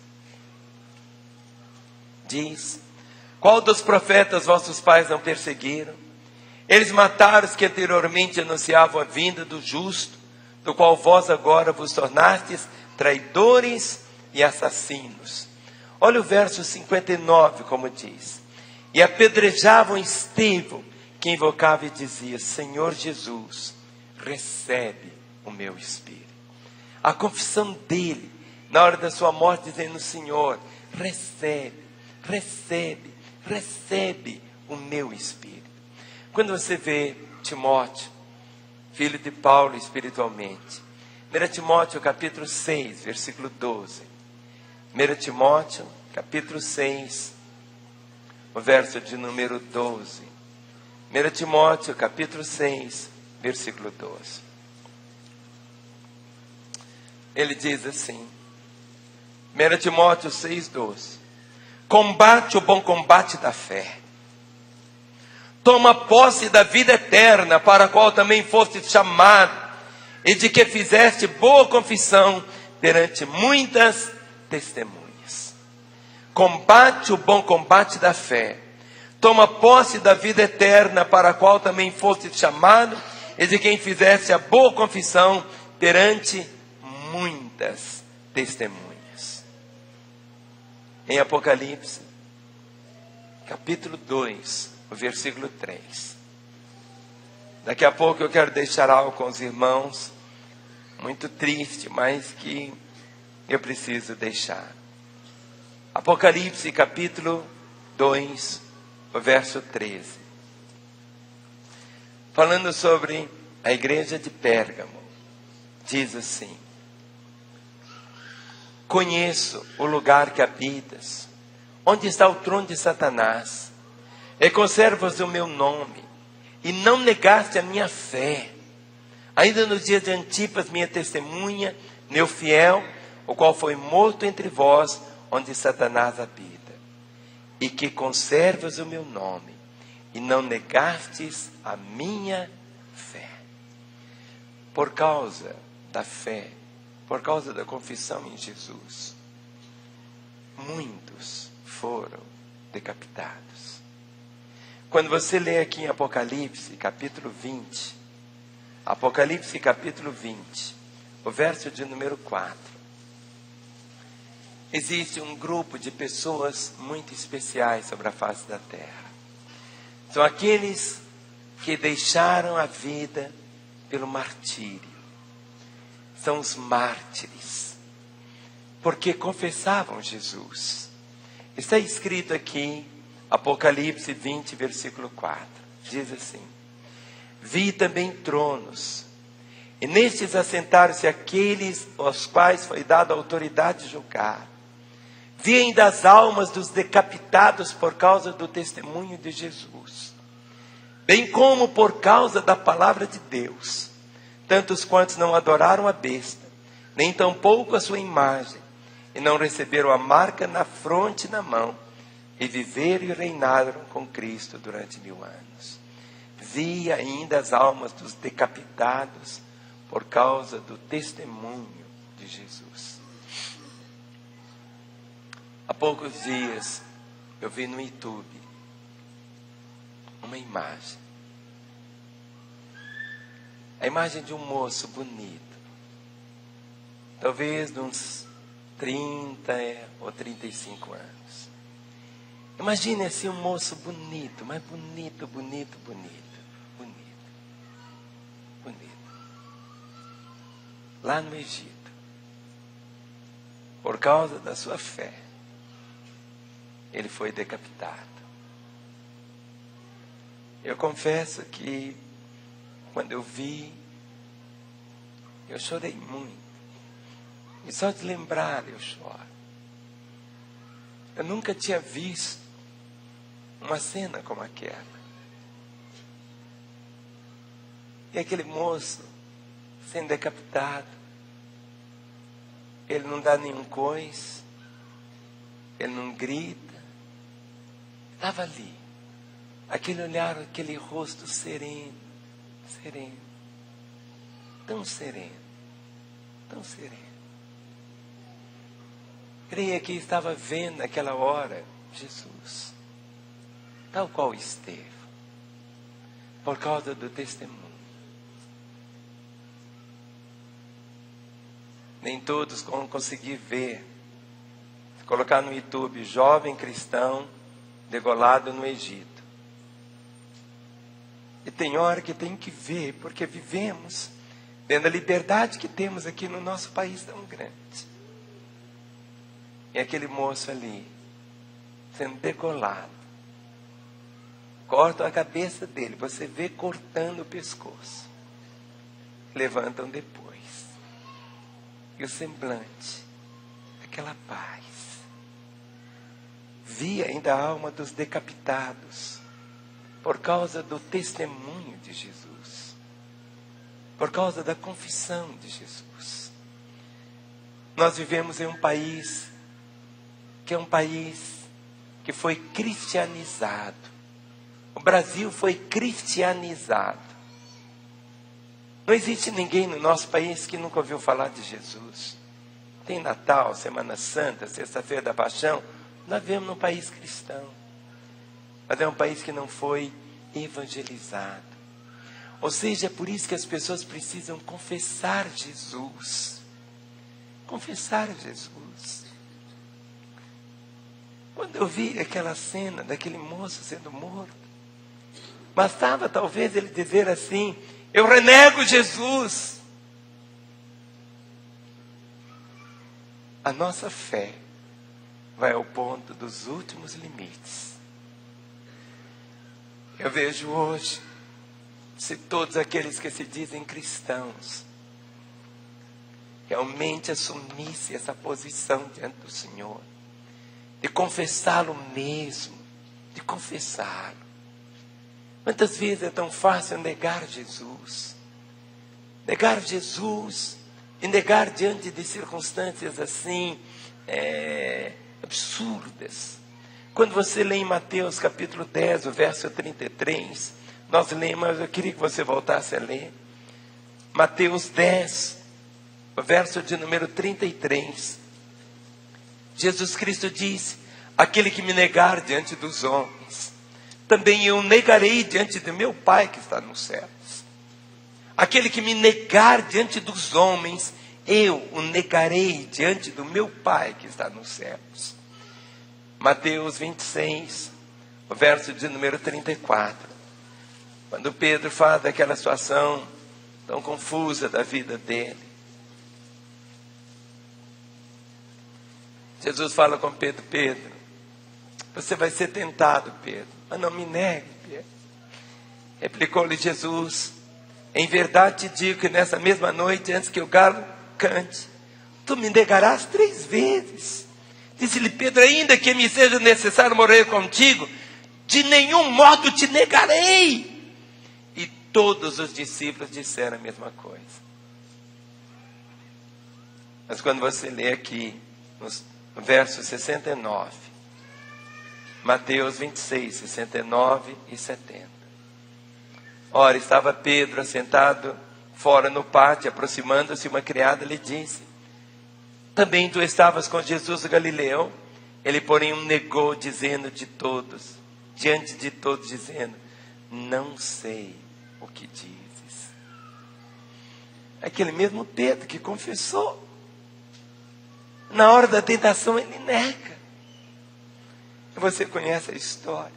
Diz: qual dos profetas vossos pais não perseguiram? Eles mataram os que anteriormente anunciavam a vinda do justo, do qual vós agora vos tornastes traidores e assassinos. Olha o verso 59 como diz: e apedrejavam Estevão, que invocava e dizia: Senhor Jesus, recebe o meu espírito. A confissão dele, na hora da sua morte, dizendo: Senhor, recebe, recebe, recebe o meu espírito. Quando você vê Timóteo, filho de Paulo espiritualmente, 1 Timóteo capítulo 6, versículo 12. 1 Timóteo capítulo 6, o verso de número 12. 1 Timóteo capítulo 6, versículo 12. Ele diz assim, 1 Timóteo 6, 12. Combate o bom combate da fé. Toma posse da vida eterna, para a qual também foste chamado, e de que fizeste boa confissão perante muitas testemunhas. Combate o bom combate da fé. Toma posse da vida eterna, para a qual também foste chamado, e de quem fizeste a boa confissão perante muitas testemunhas. Em Apocalipse, capítulo 2, o versículo 3. Daqui a pouco eu quero deixar algo com os irmãos, muito triste, mas que eu preciso deixar. Apocalipse capítulo 2, o verso 13. Falando sobre a igreja de Pérgamo, diz assim: conheço o lugar que habitas, onde está o trono de Satanás, e conservas o meu nome, e não negaste a minha fé, ainda nos dias de Antipas, minha testemunha, meu fiel, o qual foi morto entre vós, onde Satanás habita, e que conservas o meu nome, e não negastes a minha fé. Por causa da fé, por causa da confissão em Jesus, muitos foram decapitados. Quando você lê aqui em Apocalipse, capítulo 20, Apocalipse, capítulo 20, o verso de número 4, existe um grupo de pessoas muito especiais sobre a face da terra. São aqueles que deixaram a vida pelo martírio. São os mártires, porque confessavam Jesus. Está escrito aqui, Apocalipse 20, versículo 4. Diz assim: vi também tronos, e nestes assentaram-se aqueles aos quais foi dada a autoridade de julgar. Vi ainda as almas dos decapitados por causa do testemunho de Jesus, bem como por causa da palavra de Deus, tantos quantos não adoraram a besta, nem tampouco a sua imagem, e não receberam a marca na fronte e na mão, e viveram e reinaram com Cristo durante 1000 anos. Vi ainda as almas dos decapitados por causa do testemunho de Jesus. Há poucos dias eu vi no YouTube uma imagem. A imagem de um moço bonito, talvez de uns 30 ou 35 anos. Imagine assim um moço bonito, mas bonito. Lá no Egito, por causa da sua fé, ele foi decapitado. Eu confesso que quando eu vi, eu chorei muito. E só de lembrar eu choro. Eu nunca tinha visto uma cena como aquela. E aquele moço sendo decapitado, ele não dá nenhum coice, ele não grita, estava ali, aquele olhar, aquele rosto sereno, tão sereno. Creia que estava vendo naquela hora Jesus, tal qual esteve, por causa do testemunho. Nem todos vão conseguir ver. Se colocar no YouTube, jovem cristão degolado no Egito. E tem hora que tem que ver, porque vivemos vendo a liberdade que temos aqui no nosso país tão grande. E aquele moço ali, sendo degolado. Cortam a cabeça dele, você vê cortando o pescoço. Levantam depois. E o semblante, aquela paz. Vi ainda a alma dos decapitados, por causa do testemunho de Jesus, por causa da confissão de Jesus. Nós vivemos em um país, que é um país que foi cristianizado. O Brasil foi cristianizado. Não existe ninguém no nosso país que nunca ouviu falar de Jesus. Tem Natal, Semana Santa, Sexta-feira da Paixão. Nós vivemos num país cristão. Mas é um país que não foi evangelizado. Ou seja, é por isso que as pessoas precisam confessar Jesus. Confessar Jesus. Quando eu vi aquela cena daquele moço sendo morto, bastava talvez ele dizer assim: eu renego Jesus. A nossa fé vai ao ponto dos últimos limites. Eu vejo hoje, se todos aqueles que se dizem cristãos realmente assumissem essa posição diante do Senhor, de confessá-lo mesmo, de confessá-lo. Quantas vezes é tão fácil negar Jesus? Negar Jesus e negar diante de circunstâncias assim, absurdas. Quando você lê em Mateus capítulo 10, o verso 33, nós lemos, eu queria que você voltasse a ler. Mateus 10, o verso de número 33. Jesus Cristo disse: aquele que me negar diante dos homens, também eu negarei diante do meu Pai que está nos céus. Aquele que me negar diante dos homens, eu o negarei diante do meu Pai que está nos céus. Mateus 26, o verso de número 34. Quando Pedro fala daquela situação tão confusa da vida dele, Jesus fala com Pedro: Pedro, você vai ser tentado, Pedro, mas não me negue, Pedro. Replicou-lhe Jesus: em verdade te digo que nessa mesma noite, antes que o galo cante, tu me negarás 3 vezes. Disse-lhe Pedro: ainda que me seja necessário morrer contigo, de nenhum modo te negarei. E todos os discípulos disseram a mesma coisa. Mas quando você lê aqui, no verso 69, Mateus 26, 69 e 70. Ora, estava Pedro assentado fora no pátio, aproximando-se, uma criada lhe disse: também tu estavas com Jesus o Galileu? Ele, porém, o negou, diante de todos, dizendo: não sei o que dizes. Aquele mesmo Pedro que confessou. Na hora da tentação ele nega. Você conhece a história.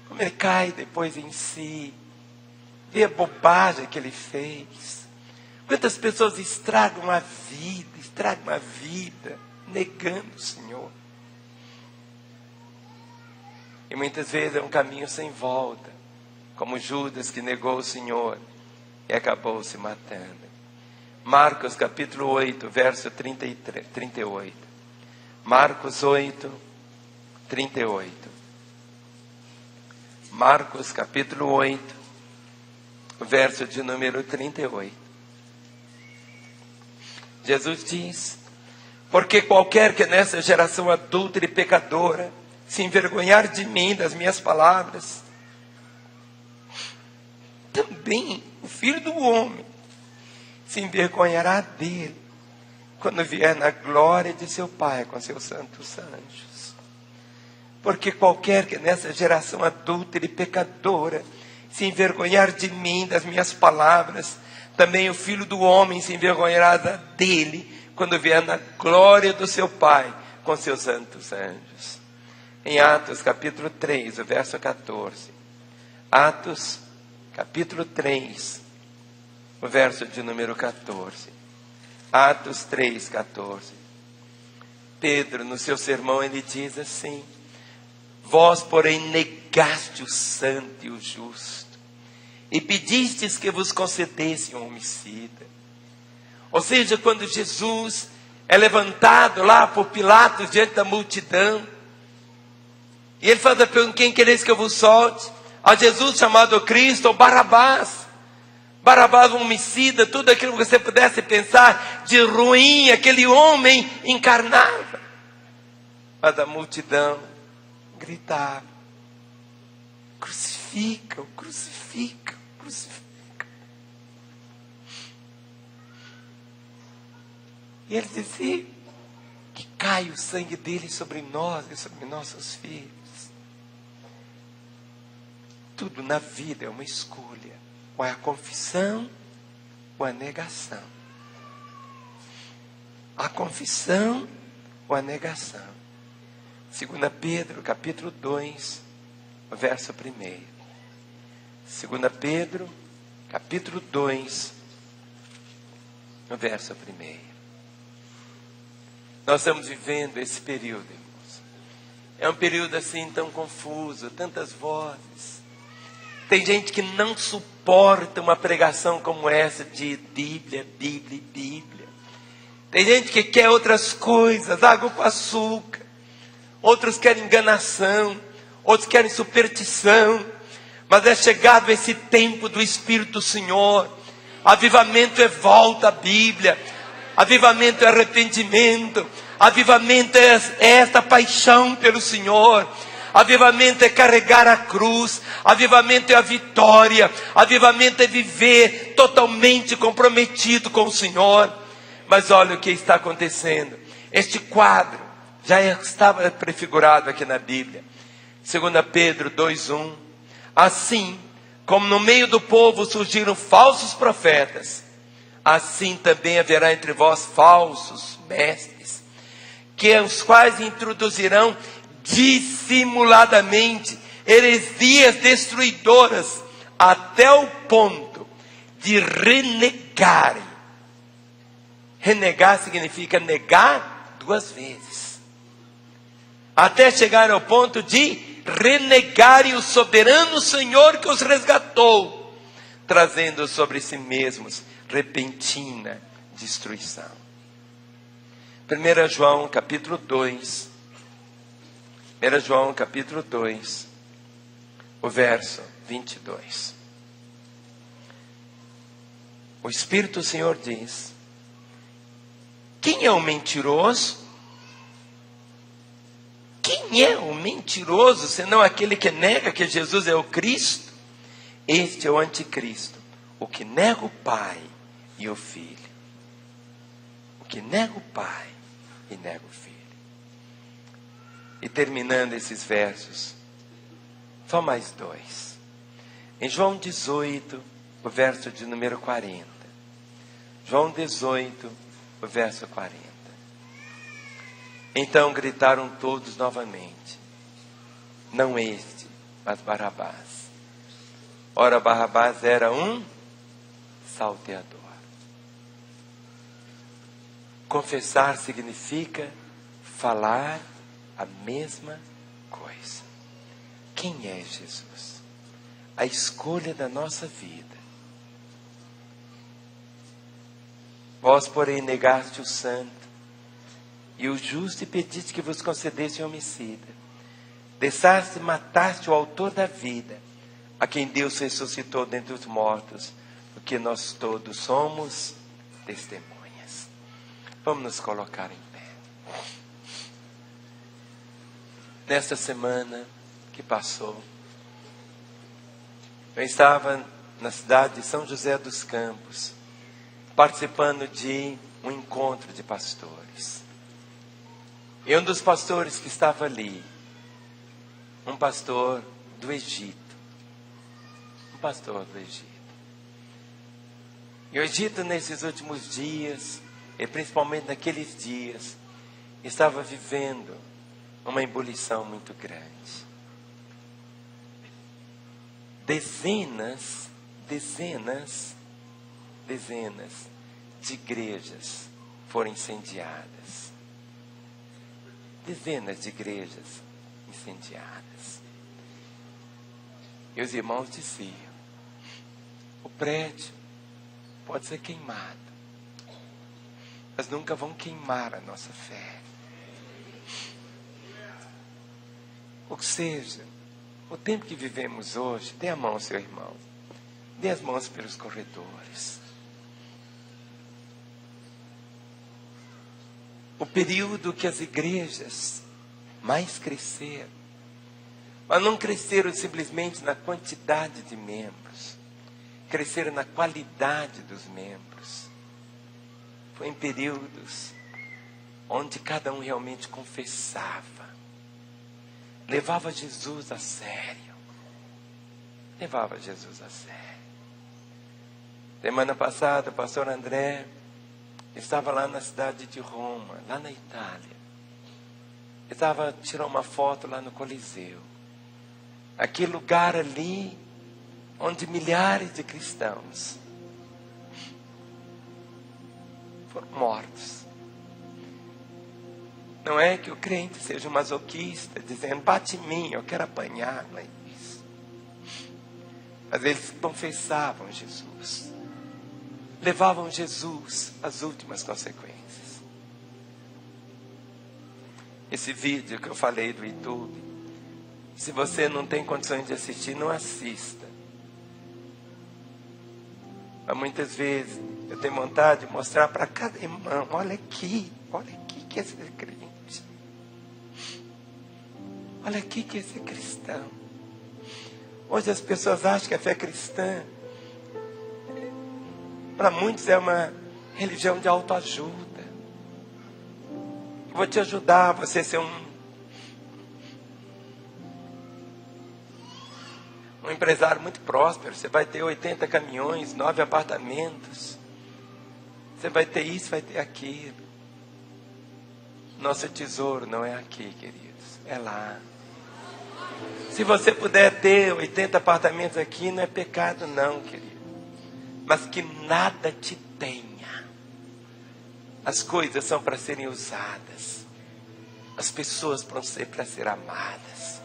Como ele cai depois em si. Vê a bobagem que ele fez. Quantas pessoas estragam a vida, negando o Senhor. E muitas vezes é um caminho sem volta, como Judas, que negou o Senhor e acabou se matando. Marcos capítulo 8, verso 38. Marcos 8, 38. Marcos capítulo 8, verso de número 38. Jesus diz: porque qualquer que nessa geração adúltera e pecadora se envergonhar de mim, das minhas palavras, também o Filho do Homem se envergonhará dele, quando vier na glória de seu Pai com seus santos anjos. Porque qualquer que nessa geração adúltera e pecadora se envergonhar de mim, das minhas palavras, também o Filho do Homem se envergonhará dele, quando vier na glória do seu Pai com seus santos anjos. Em Atos capítulo 3, o verso 14. Atos capítulo 3, o verso de número 14. Atos 3, 14. Pedro, no seu sermão, ele diz assim: vós, porém, negaste o santo e o justo, e pedistes que vos concedesse um homicida. Ou seja, quando Jesus é levantado lá por Pilatos diante da multidão, e ele faz a pergunta: quem quereis que eu vos solte? A Jesus chamado Cristo, ou Barabás? Barabás, um homicida, tudo aquilo que você pudesse pensar de ruim, aquele homem encarnava. Mas a multidão gritava: crucifica-o, crucifica-o, crucifica-o. E ele dizia: que caia o sangue dele sobre nós e sobre nossos filhos. Tudo na vida é uma escolha. Ou é a confissão, ou a negação. A confissão ou a negação. 2 Pedro, capítulo 2, verso 1. 2 Pedro, capítulo 2, verso 1. Nós estamos vivendo esse período, irmãos. É um período assim tão confuso, tantas vozes. Tem gente que não suporta uma pregação como essa de Bíblia, Bíblia, Bíblia. Tem gente que quer outras coisas, água com açúcar. Outros querem enganação, outros querem superstição. Mas é chegado esse tempo do Espírito do Senhor. Avivamento é volta à Bíblia. Avivamento é arrependimento. Avivamento é esta paixão pelo Senhor. Avivamento é carregar a cruz. Avivamento é a vitória. Avivamento é viver totalmente comprometido com o Senhor. Mas olha o que está acontecendo. Este quadro já estava prefigurado aqui na Bíblia. 2 Pedro 2:1. Assim como no meio do povo surgiram falsos profetas, assim também haverá entre vós falsos mestres, que os quais introduzirão dissimuladamente heresias destruidoras, até o ponto de renegarem. Renegar significa negar 2 vezes. Até chegar ao ponto de renegarem o soberano Senhor que os resgatou, trazendo sobre si mesmos repentina destruição. 1 João capítulo 2. 1 João capítulo 2, o verso 22. O Espírito do Senhor diz: quem é o mentiroso? Quem é o mentiroso, senão aquele que nega que Jesus é o Cristo? Este é o anticristo, o que nega o Pai e o Filho. O que nega o Pai e nega o Filho. E terminando esses versos, só mais 2. Em João 18, o verso de número 40. João 18, o verso 40. Então gritaram todos novamente: não este, mas Barrabás. Ora, Barrabás era um salteador. Confessar significa falar a mesma coisa. Quem é Jesus? A escolha da nossa vida. Vós, porém, negaste o santo e o justo e pediste que vos concedesse um homicida. Desçaste e mataste o autor da vida, a quem Deus ressuscitou dentre os mortos, porque nós todos somos testemunhas. Vamos nos colocar em pé. Nesta semana que passou, eu estava na cidade de São José dos Campos, participando de um encontro de pastores. E um dos pastores que estava ali, um pastor do Egito. Um pastor do Egito. E o Egito, nesses últimos dias, e principalmente naqueles dias, estava vivendo uma ebulição muito grande. Dezenas de igrejas foram incendiadas. Dezenas de igrejas incendiadas. E os irmãos diziam: o prédio pode ser queimado, mas nunca vão queimar a nossa fé. Ou seja, o tempo que vivemos hoje, dê a mão ao seu irmão, dê as mãos pelos corredores. O período que as igrejas mais cresceram, mas não cresceram simplesmente na quantidade de membros, cresceram na qualidade dos membros. Foi em períodos onde cada um realmente confessava, levava Jesus a sério. Levava Jesus a sério. Semana passada, o pastor André estava lá na cidade de Roma, lá na Itália. Estava tirando uma foto lá no Coliseu. Aquele lugar ali, onde milhares de cristãos foram mortos. Não é que o crente seja um masoquista, dizendo: bate em mim, eu quero apanhar. Não é isso. Mas eles confessavam Jesus. Levavam Jesus às últimas consequências. Esse vídeo que eu falei do YouTube, se você não tem condições de assistir, não assista. Mas muitas vezes eu tenho vontade de mostrar para cada irmão: olha aqui que é esse crente. Olha aqui que é esse cristão. Hoje as pessoas acham que a fé cristã, para muitos, é uma religião de autoajuda. Eu vou te ajudar a você ser um empresário muito próspero. Você vai ter 80 caminhões, 9 apartamentos. Você vai ter isso, vai ter aquilo. Nosso tesouro não é aqui, queridos. É lá. Se você puder ter 80 apartamentos aqui, não é pecado não, querido. Mas que nada te tenha. As coisas são para serem usadas. As pessoas para ser amadas.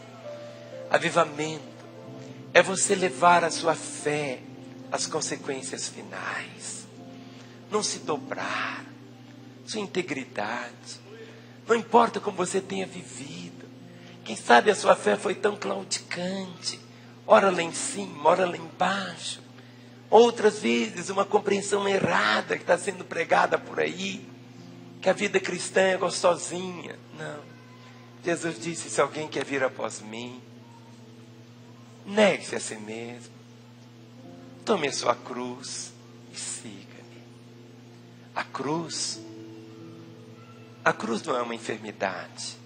Avivamento é você levar a sua fé às consequências finais. Não se dobrar. Sua integridade. Não importa como você tenha vivido. Quem sabe a sua fé foi tão claudicante. Ora lá em cima, ora lá embaixo. Outras vezes uma compreensão errada que está sendo pregada por aí. Que a vida cristã é gostosinha. Não. Jesus disse, se alguém quer vir após mim, negue-se a si mesmo. Tome a sua cruz e siga-me. A cruz não é uma enfermidade.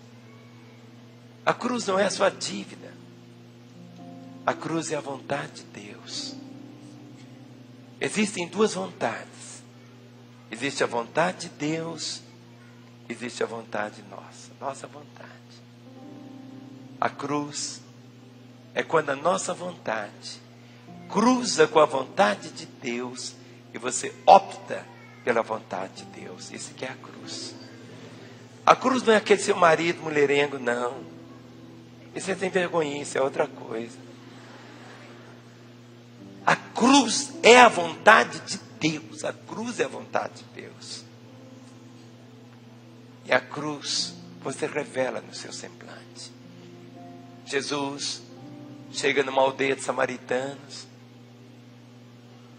A cruz não é a sua dívida. A cruz é a vontade de Deus. Existem duas vontades. Existe a vontade de Deus, existe a vontade nossa. Nossa vontade. A cruz é quando a nossa vontade cruza com a vontade de Deus e você opta pela vontade de Deus. Isso que é a cruz. A cruz não é aquele seu marido mulherengo, não. Isso é sem vergonha, isso é outra coisa. A cruz é a vontade de Deus. A cruz é a vontade de Deus. E a cruz você revela no seu semblante. Jesus chega numa aldeia de samaritanos.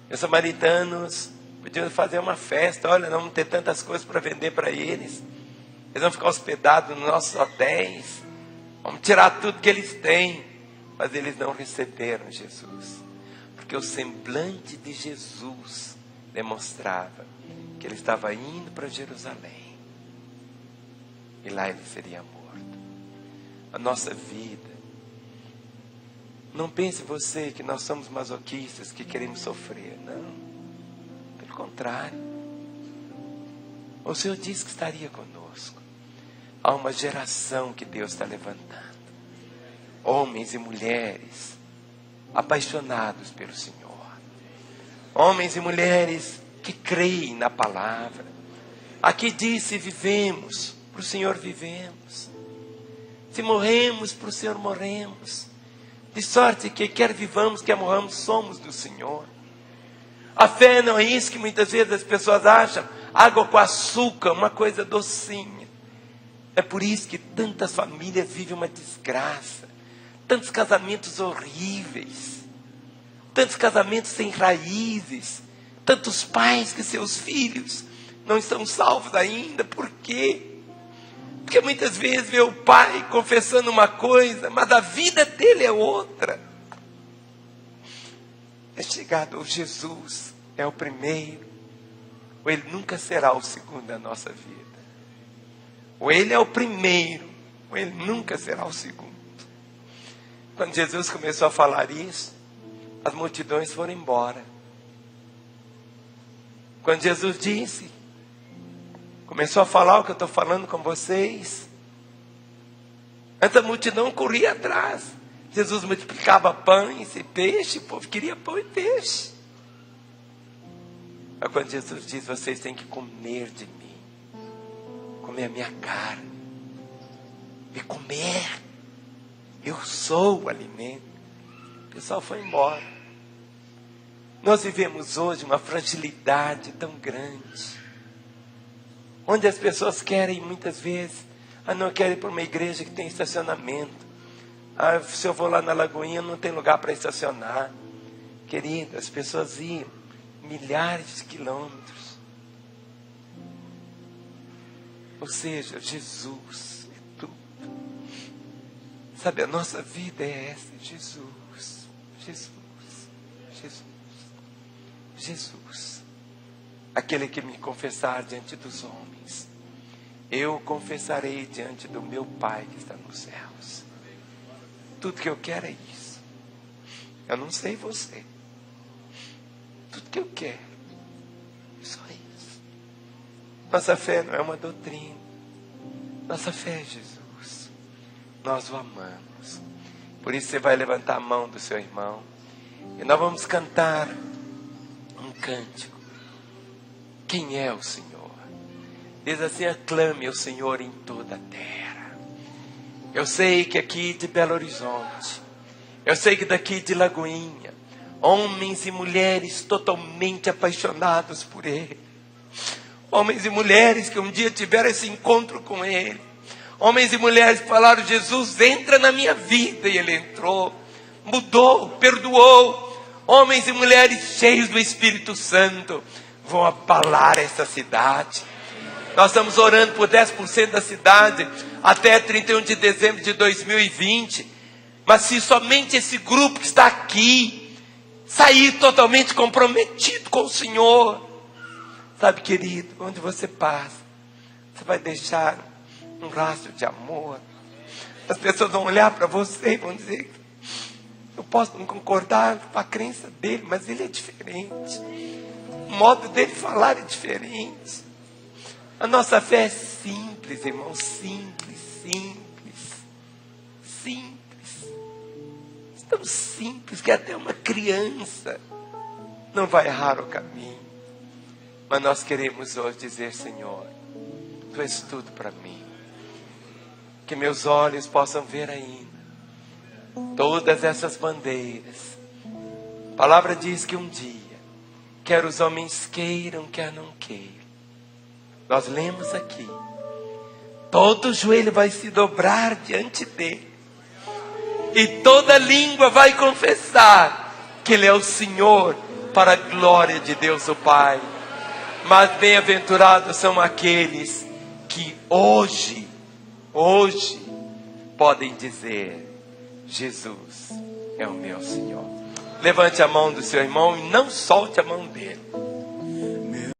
E os samaritanos podiam fazer uma festa. Olha, não vamos ter tantas coisas para vender para eles. Eles vão ficar hospedados nos nossos hotéis. Vamos tirar tudo que eles têm. Mas eles não receberam Jesus. Porque o semblante de Jesus demonstrava que ele estava indo para Jerusalém. E lá ele seria morto. A nossa vida. Não pense você que nós somos masoquistas, que queremos sofrer. Não. Pelo contrário. O Senhor disse que estaria conosco. Há uma geração que Deus está levantando. Homens e mulheres apaixonados pelo Senhor. Homens e mulheres que creem na palavra. Aqui diz, se vivemos, para o Senhor vivemos. Se morremos, para o Senhor morremos. De sorte que quer vivamos, quer morramos, somos do Senhor. A fé não é isso que muitas vezes as pessoas acham. Água com açúcar, uma coisa docinha. É por isso que tantas famílias vivem uma desgraça. Tantos casamentos horríveis. Tantos casamentos sem raízes. Tantos pais que seus filhos não estão salvos ainda. Por quê? Porque muitas vezes vê o pai confessando uma coisa, mas a vida dele é outra. É chegado, o Jesus é o primeiro, ou ele nunca será o segundo da nossa vida. Ou ele é o primeiro, ou ele nunca será o segundo. Quando Jesus começou a falar isso, as multidões foram embora. Quando Jesus disse, começou a falar o que eu estou falando com vocês, essa multidão corria atrás. Jesus multiplicava pães e peixe, o povo queria pão e peixe. Mas quando Jesus diz, vocês têm que comer de mim, comer a minha carne, me comer, eu sou o alimento. O pessoal foi embora. Nós vivemos hoje uma fragilidade tão grande, onde as pessoas querem muitas vezes, não querem ir para uma igreja que tem estacionamento. Se eu vou lá na Lagoinha, não tem lugar para estacionar. Querido, as pessoas iam milhares de quilômetros. Ou seja, Jesus é tudo. Sabe, a nossa vida é essa, Jesus, Jesus, Jesus, Jesus. Aquele que me confessar diante dos homens, eu confessarei diante do meu Pai que está nos céus. Tudo que eu quero é isso. Eu não sei você. Tudo que eu quero é só isso. Nossa fé não é uma doutrina. Nossa fé é Jesus. Nós o amamos. Por isso você vai levantar a mão do seu irmão. E nós vamos cantar um cântico. Quem é o Senhor? Diz assim: aclame o Senhor em toda a terra. Eu sei que aqui de Belo Horizonte, eu sei que daqui de Lagoinha, homens e mulheres totalmente apaixonados por Ele. Homens e mulheres que um dia tiveram esse encontro com Ele. Homens e mulheres que falaram: Jesus, entra na minha vida. E Ele entrou, mudou, perdoou. Homens e mulheres cheios do Espírito Santo vão abalar essa cidade. Nós estamos orando por 10% da cidade até 31 de dezembro de 2020. Mas se somente esse grupo que está aqui sair totalmente comprometido com o Senhor, sabe, querido, onde você passa, você vai deixar um rastro de amor. As pessoas vão olhar para você e vão dizer: eu posso não concordar com a crença dele, mas ele é diferente. O modo dele falar é diferente. A nossa fé é simples, irmão, simples, simples, simples. Tão simples que até uma criança não vai errar o caminho. Mas nós queremos hoje dizer: Senhor, Tu és tudo para mim. Que meus olhos possam ver ainda todas essas bandeiras. A palavra diz que um dia, quer os homens queiram, quer não queiram, nós lemos aqui, todo joelho vai se dobrar diante dele, e toda língua vai confessar que Ele é o Senhor, para a glória de Deus o Pai. Mas bem-aventurados são aqueles que hoje podem dizer: Jesus é o meu Senhor. Levante a mão do seu irmão e não solte a mão dele.